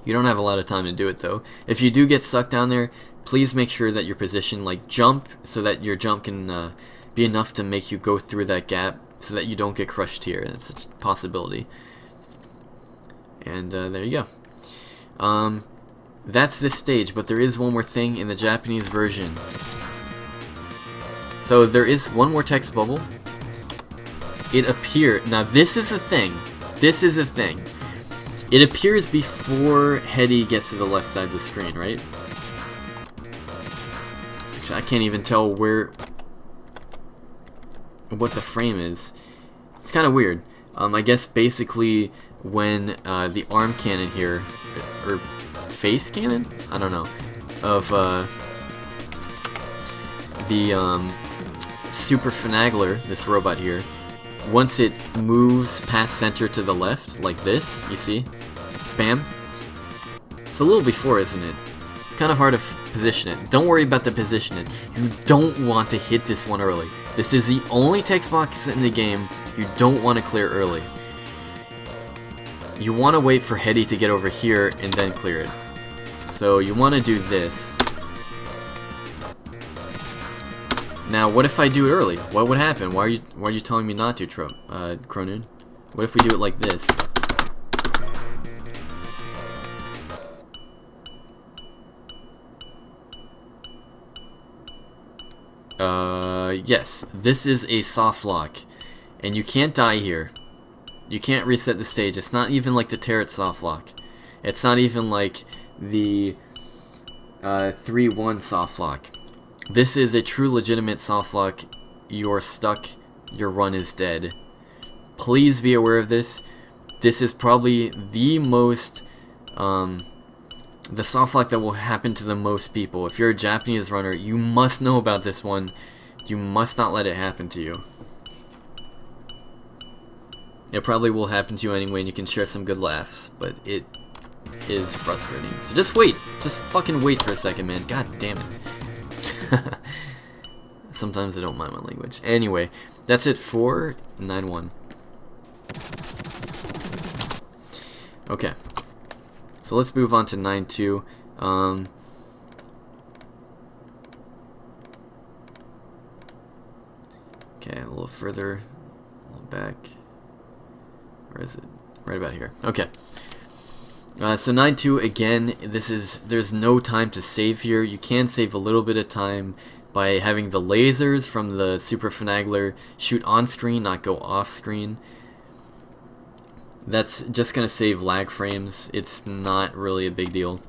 You don't have a lot of time to do it though. If you do get stuck down there, please make sure that your position, like jump, so that your jump can be enough to make you go through that gap so that you don't get crushed here. That's a possibility. And there you go. That's this stage, but there is one more thing in the Japanese version. So there is one more text bubble. It appears, now this is a thing. This is a thing. It appears before Headdy gets to the left side of the screen, right? Actually, I can't even tell what the frame is. It's kind of weird. I guess basically when the arm cannon here, or face cannon? I don't know. Of the Super Finagler, this robot here, once it moves past center to the left, like this, you see? Bam. It's a little before, isn't it? Kind of hard to position it. Don't worry about the positioning. You don't want to hit this one early. This is the only text box in the game you don't want to clear early. You want to wait for Headdy to get over here and then clear it. So you want to do this. Now, what if I do it early? What would happen? Why are you telling me not to, Cronin? What if we do it like this? Yes, this is a soft lock, and you can't die here. You can't reset the stage. It's not even like the Turret soft lock. It's not even like the 3-1 soft lock. This is a true legitimate soft lock. You're stuck. Your run is dead. Please be aware of this. This is probably the most the soft lock that will happen to the most people. If you're a Japanese runner, you must know about this one. You must not let it happen to you. It probably will happen to you anyway, and you can share some good laughs, but it is frustrating. So just wait. Just fucking wait for a second, man. God damn it. Sometimes I don't mind my language. Anyway, that's it for 9-1. Okay. So let's move on to 9-2. Okay, a little further, a little back. Where is it? Right about here. Okay. So 9-2 again. There's no time to save here. You can save a little bit of time by having the lasers from the Super Finagler shoot on screen, not go off screen. That's just gonna save lag frames. It's not really a big deal.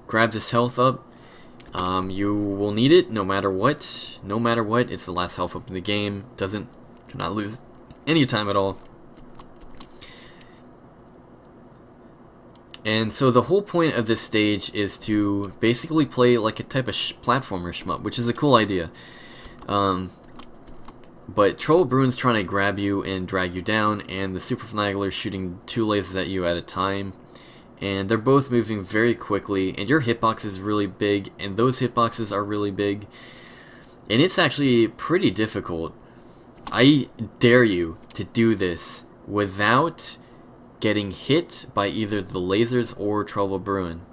Grab this health up. You will need it no matter what. No matter what, it's the last health up in the game. Do not lose any time at all. And so the whole point of this stage is to basically play like a type of platformer shmup, which is a cool idea. But Trouble Bruin's trying to grab you and drag you down, and the Super Finagler is shooting 2 lasers at you at a time. And they're both moving very quickly, and your hitbox is really big, and those hitboxes are really big. And it's actually pretty difficult. I dare you to do this without getting hit by either the lasers or Trouble Bruin.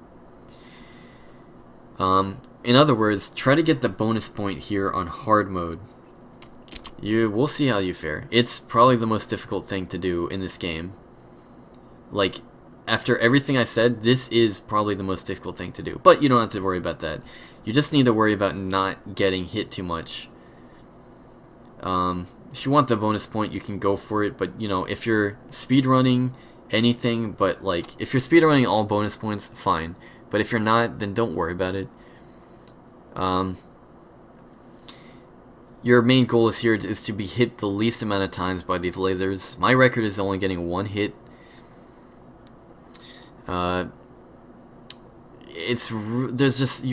In other words, try to get the bonus point here on hard mode. We'll see how you fare. It's probably the most difficult thing to do in this game. Like, after everything I said, this is probably the most difficult thing to do. But you don't have to worry about that. You just need to worry about not getting hit too much. If you want the bonus point, you can go for it. But, you know, if you're speedrunning anything, but, like, if you're speedrunning all bonus points, fine. But if you're not, then don't worry about it. Your main goal is here is to be hit the least amount of times by these lasers. My record is only getting 1 hit. You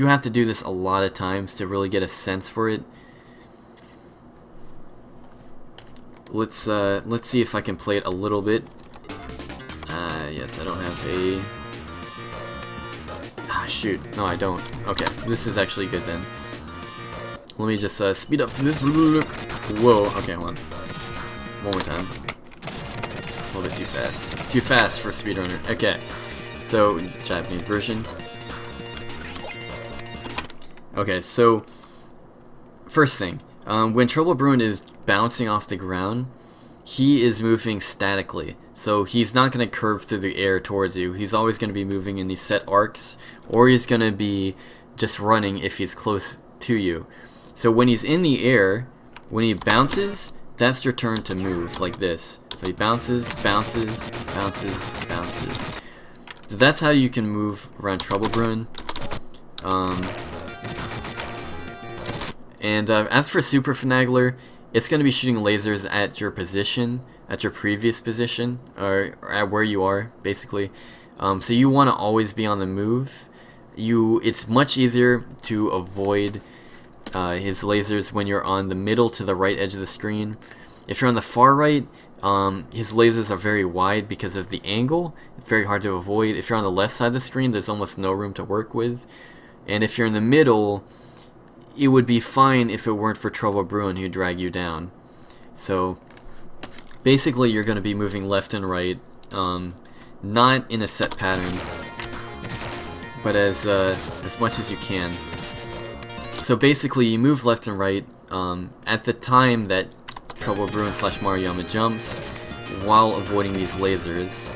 have to do this a lot of times to really get a sense for it. Let's see if I can play it a little bit. Yes, I don't have a... Ah, shoot. No, I don't. Okay, this is actually good then. Let me just speed up this. Whoa, okay, hold on. One more time. A little bit too fast. Too fast for a speedrunner. Okay, so, Japanese version. Okay, so, first thing. When Trouble Bruin is bouncing off the ground, he is moving statically. So he's not going to curve through the air towards you. He's always going to be moving in these set arcs, or he's going to be just running if he's close to you. So when he's in the air, when he bounces, that's your turn to move, like this. So he bounces, bounces, bounces, bounces. So that's how you can move around Trouble Bruin. As for Super Finagler, it's going to be shooting lasers at your position, at your previous position, or at where you are, basically. So you want to always be on the move. It's much easier to avoid his lasers when you're on the middle to the right edge of the screen. If you're on the far right, his lasers are very wide because of the angle. It's very hard to avoid. If you're on the left side of the screen, there's almost no room to work with. And if you're in the middle, it would be fine if it weren't for Trouble Bruin, who'd drag you down. So basically you're going to be moving left and right, not in a set pattern, but as much as you can. So basically you move left and right at the time that Trouble Bruin / Maruyama jumps, while avoiding these lasers.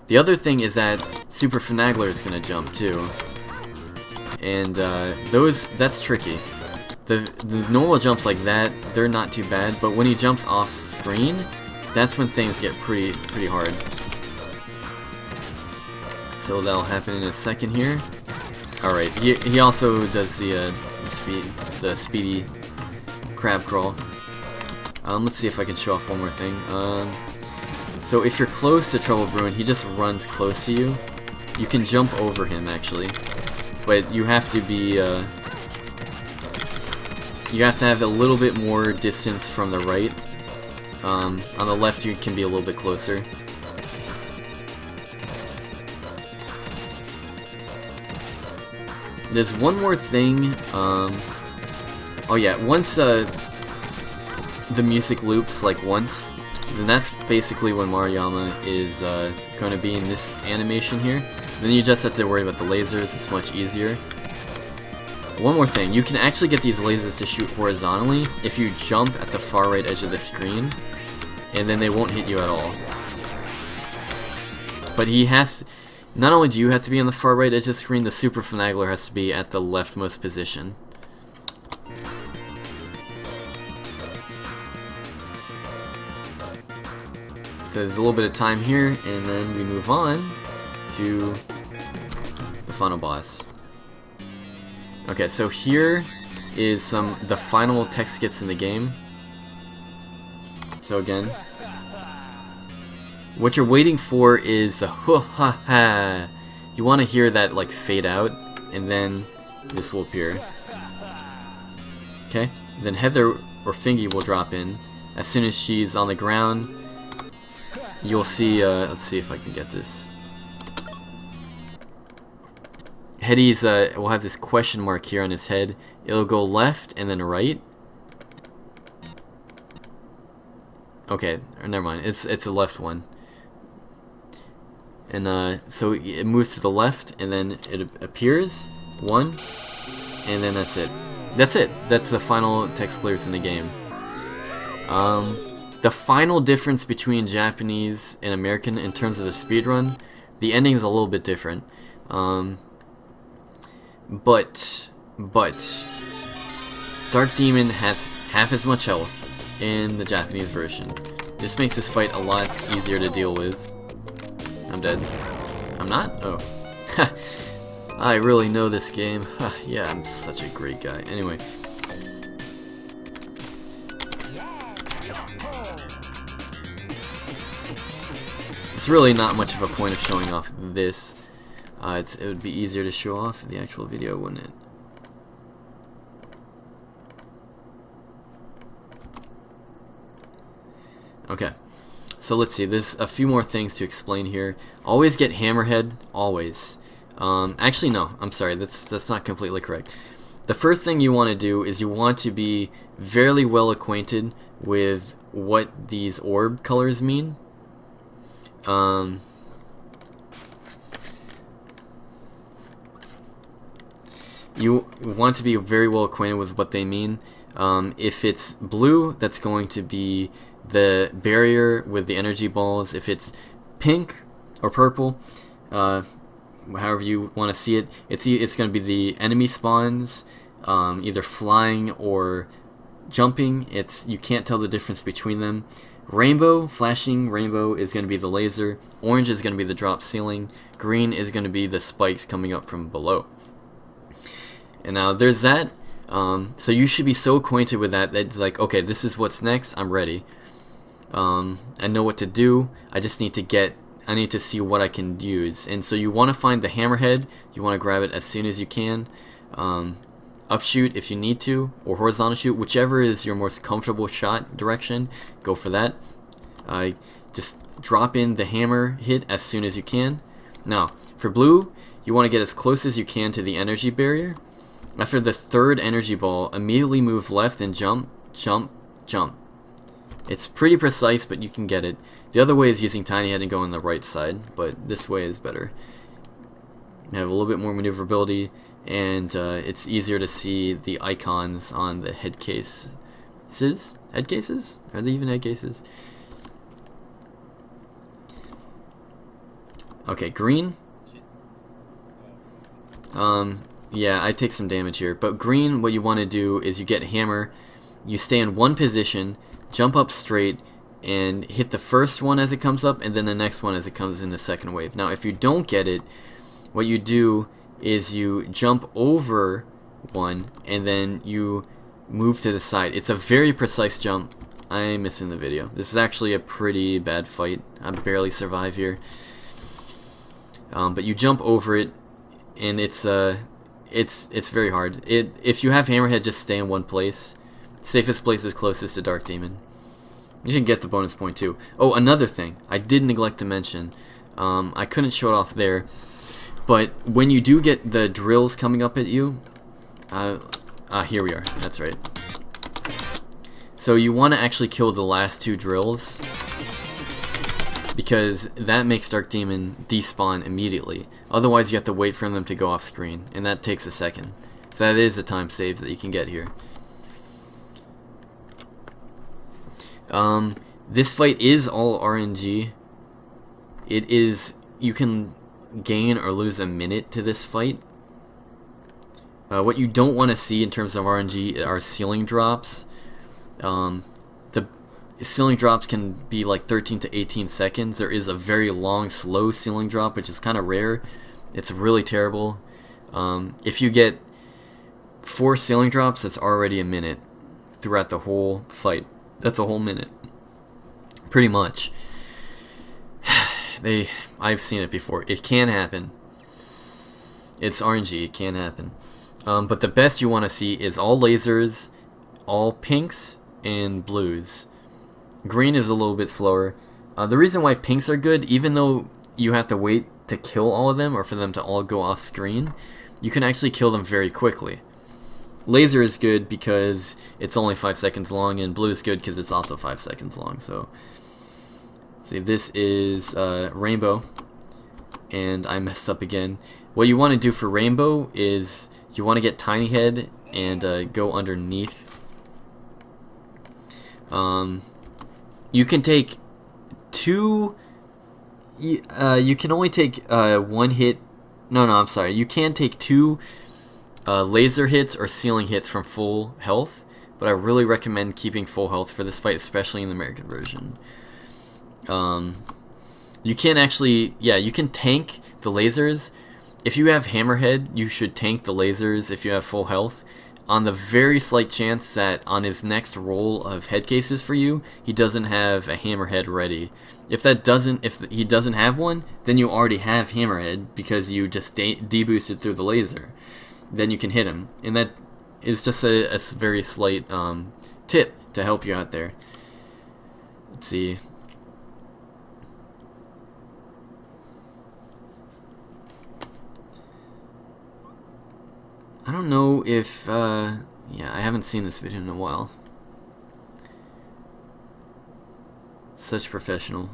The other thing is that Super Finagler is going to jump too. And that's tricky. The normal jumps like that, they're not too bad, but when he jumps off screen, that's when things get pretty hard. So that'll happen in a second here. Alright, he also does the speedy crab crawl. Let's see if I can show off one more thing. So if you're close to Trouble Bruin, he just runs close to you. You can jump over him actually. But you have to be, you have to have a little bit more distance from the right. On the left you can be a little bit closer. There's one more thing, oh yeah, once the music loops like once, then that's basically when Maruyama is going to be in this animation here. Then you just have to worry about the lasers, it's much easier. One more thing, you can actually get these lasers to shoot horizontally if you jump at the far right edge of the screen, and then they won't hit you at all. But not only do you have to be on the far right edge of the screen, the Super Finagler has to be at the leftmost position. So there's a little bit of time here, and then we move on to the final boss. Okay, so here is the final text skips in the game. So again, what you're waiting for is the ha. You want to hear that like fade out, and then this will appear. Okay, then Heather or Fingy will drop in. As soon as she's on the ground, you'll see, let's see if I can get this. Heady's, will have this question mark here on his head. It'll go left and then right. Okay, never mind. It's a left one. And so it moves to the left, and then it appears one, and then that's it. That's it. That's the final text clears in the game. The final difference between Japanese and American in terms of the speedrun, the ending is a little bit different. But Dark Demon has half as much health in the Japanese version. This makes this fight a lot easier to deal with. I'm dead. I'm not? Oh. I really know this game. Yeah, I'm such a great guy. Anyway. It's really not much of a point of showing off this. It would be easier to show off the actual video, wouldn't it? Okay, so let's see. There's a few more things to explain here. Always get Hammerhead. Always. Actually, no. I'm sorry. That's not completely correct. The first thing you want to do is you want to be fairly well acquainted with what these orb colors mean. You want to be very well acquainted with what they mean. If it's blue, that's going to be the barrier with the energy balls. If it's pink or purple, however you want to see it, it's going to be the enemy spawns either flying or jumping. You can't tell the difference between them. Rainbow, flashing rainbow is going to be the laser. Orange is going to be the drop ceiling. Green is going to be the spikes coming up from below. And now there's that. So you should be so acquainted with that it's like, okay, this is what's next. I'm ready. I know what to do. I need to see what I can use. And so you want to find the hammerhead. You want to grab it as soon as you can. Upshoot if you need to, or horizontal shoot, whichever is your most comfortable shot direction, go for that. Just drop in the hammer hit as soon as you can. Now, for blue, you want to get as close as you can to the energy barrier. After the third energy ball, immediately move left and jump, jump, jump. It's pretty precise, but you can get it. The other way is using tiny head and go on the right side, but this way is better. You have a little bit more maneuverability, and it's easier to see the icons on the head cases. Head cases? Are they even head cases? Okay, green. Yeah, I take some damage here. But green, what you want to do is you get hammer, you stay in one position, jump up straight, and hit the first one as it comes up, and then the next one as it comes in the second wave. Now, if you don't get it, what you do is you jump over one, and then you move to the side. It's a very precise jump. I'm missing the video. This is actually a pretty bad fight. I barely survive here. But you jump over it, and it's very hard. If you have hammerhead, just stay in one place. Safest place is closest to Dark Demon. You can get the bonus point too. Oh, another thing I did neglect to mention. I couldn't show it off there, but when you do get the drills coming up at you, here we are. That's right. So you want to actually kill the last two drills, because that makes Dark Demon despawn immediately. Otherwise you have to wait for them to go off screen, and that takes a second. So that is a time save that you can get here. This fight is all RNG. You can gain or lose a minute to this fight. What you don't want to see in terms of RNG are ceiling drops. The ceiling drops can be like 13 to 18 seconds. There is a very long, slow ceiling drop, which is kind of rare. It's really terrible. If you get 4 ceiling drops, it's already a minute throughout the whole fight. That's a whole minute, pretty much. I've seen it before. It can happen. It's RNG. It can happen. But the best you want to see is all lasers, all pinks, and blues. Green is a little bit slower. The reason why pinks are good, even though you have to wait to kill all of them or for them to all go off screen, you can actually kill them very quickly. Laser is good because it's only 5 seconds long, and blue is good because it's also 5 seconds long. So, see, this is rainbow, and I messed up again. What you want to do for rainbow is you want to get tiny head and go underneath. You can take 2. You can only take 1 hit. No, I'm sorry. You can take 2 laser hits or ceiling hits from full health, but I really recommend keeping full health for this fight, especially in the American version. You can actually, you can tank the lasers. If you have hammerhead, you should tank the lasers if you have full health, on the very slight chance that on his next roll of head cases for you, he doesn't have a hammerhead ready. If he doesn't have one, then you already have hammerhead because you just deboosted through the laser. Then you can hit him, and that is just a very slight tip to help you out there. Let's see. I don't know if I haven't seen this video in a while. Such professional.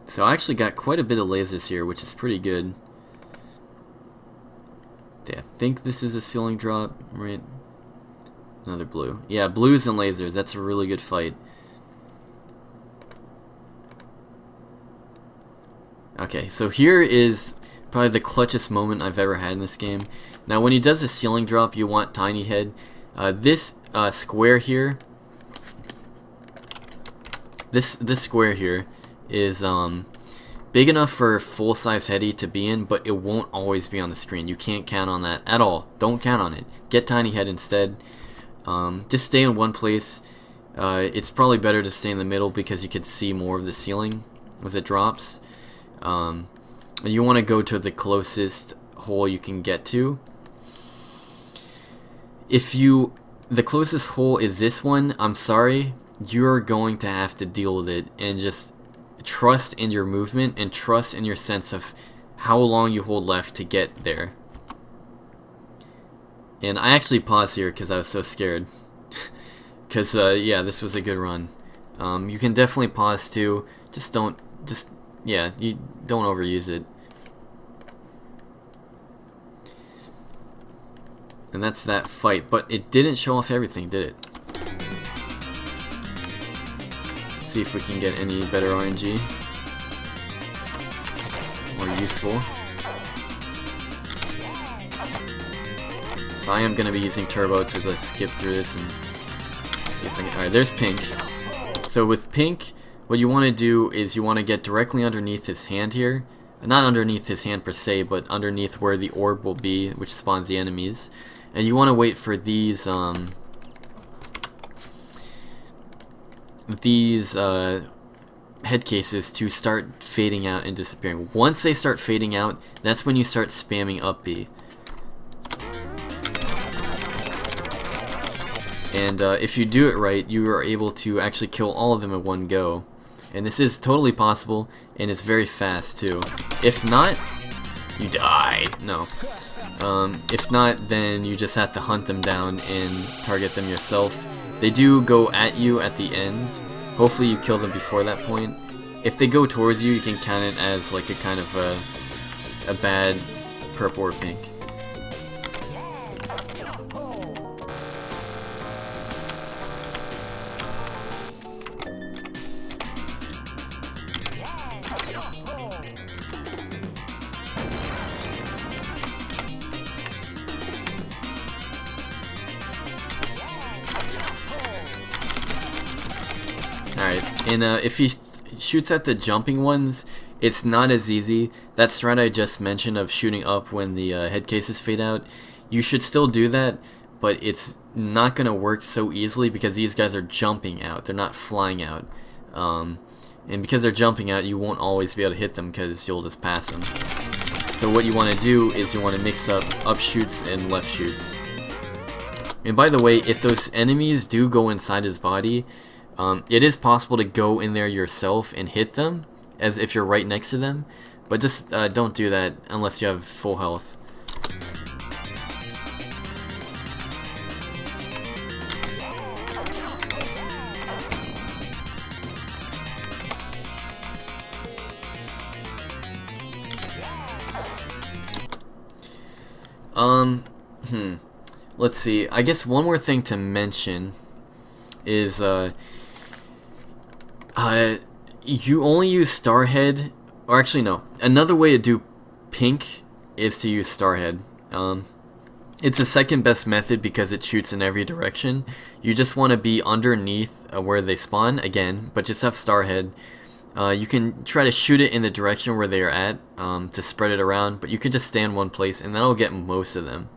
So I actually got quite a bit of lasers here, which is pretty good. I think this is a ceiling drop, right? Another blue. Yeah, blues and lasers. That's a really good fight. Okay, so here is probably the clutchest moment I've ever had in this game. Now when he does a ceiling drop, you want Tiny Head. This square here, this square here is big enough for full-size Headdy to be in, but it won't always be on the screen. You can't count on that at all. Don't count on it. Get Tiny Head instead. Just stay in one place. It's probably better to stay in the middle because you can see more of the ceiling as it drops. And you want to go to the closest hole you can get to. If the closest hole is this one, I'm sorry, you're going to have to deal with it, and just trust in your movement and trust in your sense of how long you hold left to get there. And I actually paused here because I was so scared. Because yeah, this was a good run. You can definitely pause too. Yeah, you don't overuse it. And that's that fight, but it didn't show off everything, did it? See if we can get any better RNG. More useful. So I am going to be using Turbo to just skip through this and see if I can... Alright, there's Pink. So with Pink, what you want to do is you want to get directly underneath his hand here. Not underneath his hand per se, but underneath where the orb will be, which spawns the enemies. And you want to wait for these head cases to start fading out and disappearing. Once they start fading out, that's when you start spamming up B. And if you do it right, you are able to actually kill all of them in one go. And this is totally possible, and it's very fast too. If not, you die. No. If not, then you just have to hunt them down and target them yourself. They do go at you at the end. Hopefully you kill them before that point. If they go towards you, you can count it as like a kind of a bad purple or pink. Alright, and if he shoots at the jumping ones, it's not as easy. That strat I just mentioned of shooting up when the head cases fade out, you should still do that, but it's not going to work so easily because these guys are jumping out. They're not flying out. And because they're jumping out, you won't always be able to hit them because you'll just pass them. So what you want to do is you want to mix up shoots and left shoots. And by the way, if those enemies do go inside his body, it is possible to go in there yourself and hit them, as if you're right next to them, but just don't do that unless you have full health. Let's see. I guess one more thing to mention is you only use Starhead, or actually no, another way to do Pink is to use Starhead. It's the second best method because it shoots in every direction. You just want to be underneath where they spawn again, but just have Starhead. You can try to shoot it in the direction where they are at to spread it around, but you can just stay in one place and that'll get most of them.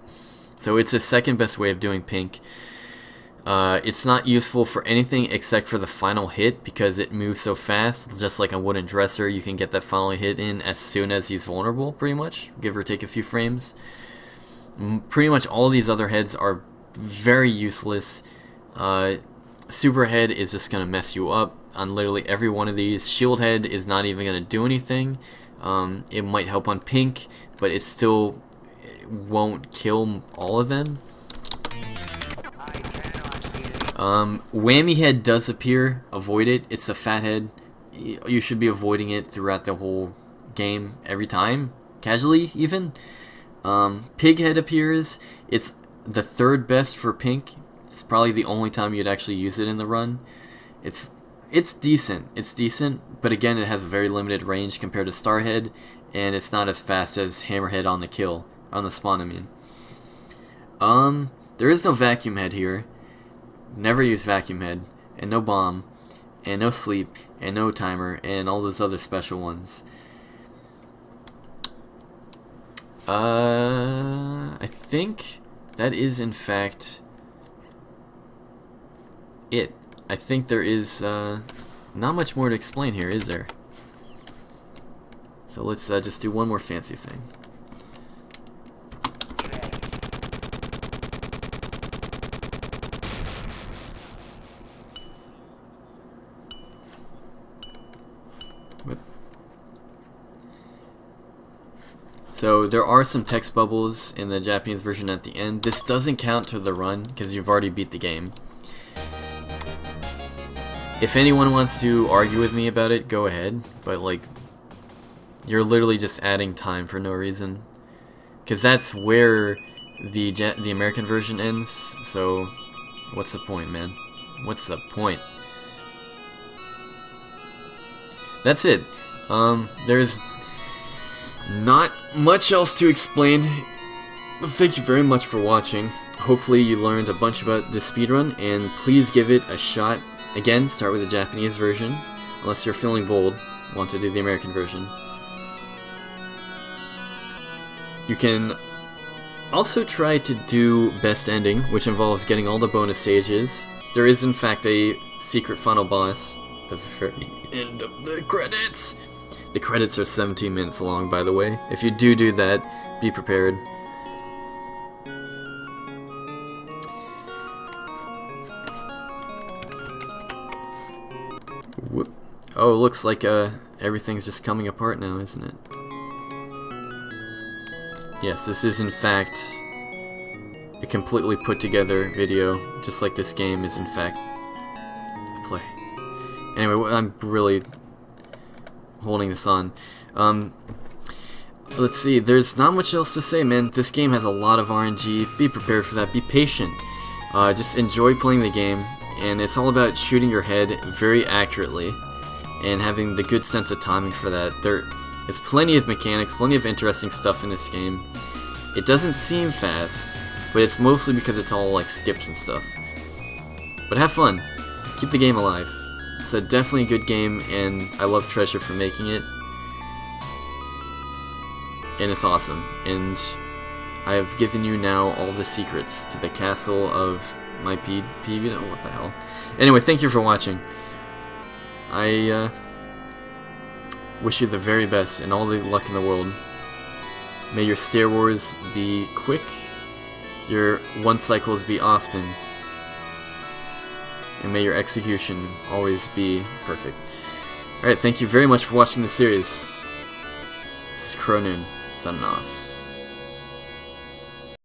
So it's the second best way of doing Pink. It's not useful for anything except for the final hit because it moves so fast. Just like a wooden dresser, you can get that final hit in as soon as he's vulnerable, pretty much, give or take a few frames. Pretty much all these other heads are very useless. Super Head is just going to mess you up on literally every one of these. Shield Head is not even going to do anything. It might help on Pink, but it still won't kill all of them. Whammy Head does appear. Avoid it. It's a fat head. You should be avoiding it throughout the whole game every time, casually even. Pig Head appears. It's the third best for Pink. It's probably the only time you'd actually use it in the run. It's it's decent. It's decent, but again, it has a very limited range compared to Starhead, and it's not as fast as Hammerhead on the kill, on the spawn, I mean. There is no vacuum head here. Never use vacuum head, and no bomb, and no sleep, and no timer, and all those other special ones. I think that is in fact it. I think there is not much more to explain here, is there? So let's just do one more fancy thing. Whoop. So there are some text bubbles in the Japanese version at the end. This doesn't count to the run because you've already beat the game. If anyone wants to argue with me about it, go ahead. But like, you're literally just adding time for no reason. Because that's where the American version ends. So what's the point, man? What's the point? That's it. There's not much else to explain. Thank you very much for watching. Hopefully you learned a bunch about this speedrun, and please give it a shot. Again, start with the Japanese version, unless you're feeling bold, want to do the American version. You can also try to do best ending, which involves getting all the bonus stages. There is in fact a secret final boss at the very end of the credits. The credits are 17 minutes long, by the way. If you do that, be prepared. Whoop. Oh, looks like everything's just coming apart now, isn't it? Yes, this is in fact a completely put together video, just like this game is in fact a play. Anyway, I'm really holding this on. Let's see, there's not much else to say, man. This game has a lot of RNG. Be prepared for that. Be patient. Just enjoy playing the game, and it's all about shooting your head very accurately and having the good sense of timing for that. There's plenty of mechanics, plenty of interesting stuff in this game. It doesn't seem fast, but it's mostly because it's all like skips and stuff. But have fun. Keep the game alive. It's a definitely a good game, and I love Treasure for making it. And it's awesome. And I have given you now all the secrets to the castle of my PB. Oh, what the hell. Anyway, thank you for watching. I wish you the very best and all the luck in the world. May your Stair Wars be quick, your one cycles be often, and may your execution always be perfect. Alright, thank you very much for watching the series. This is Cronoon, signing off.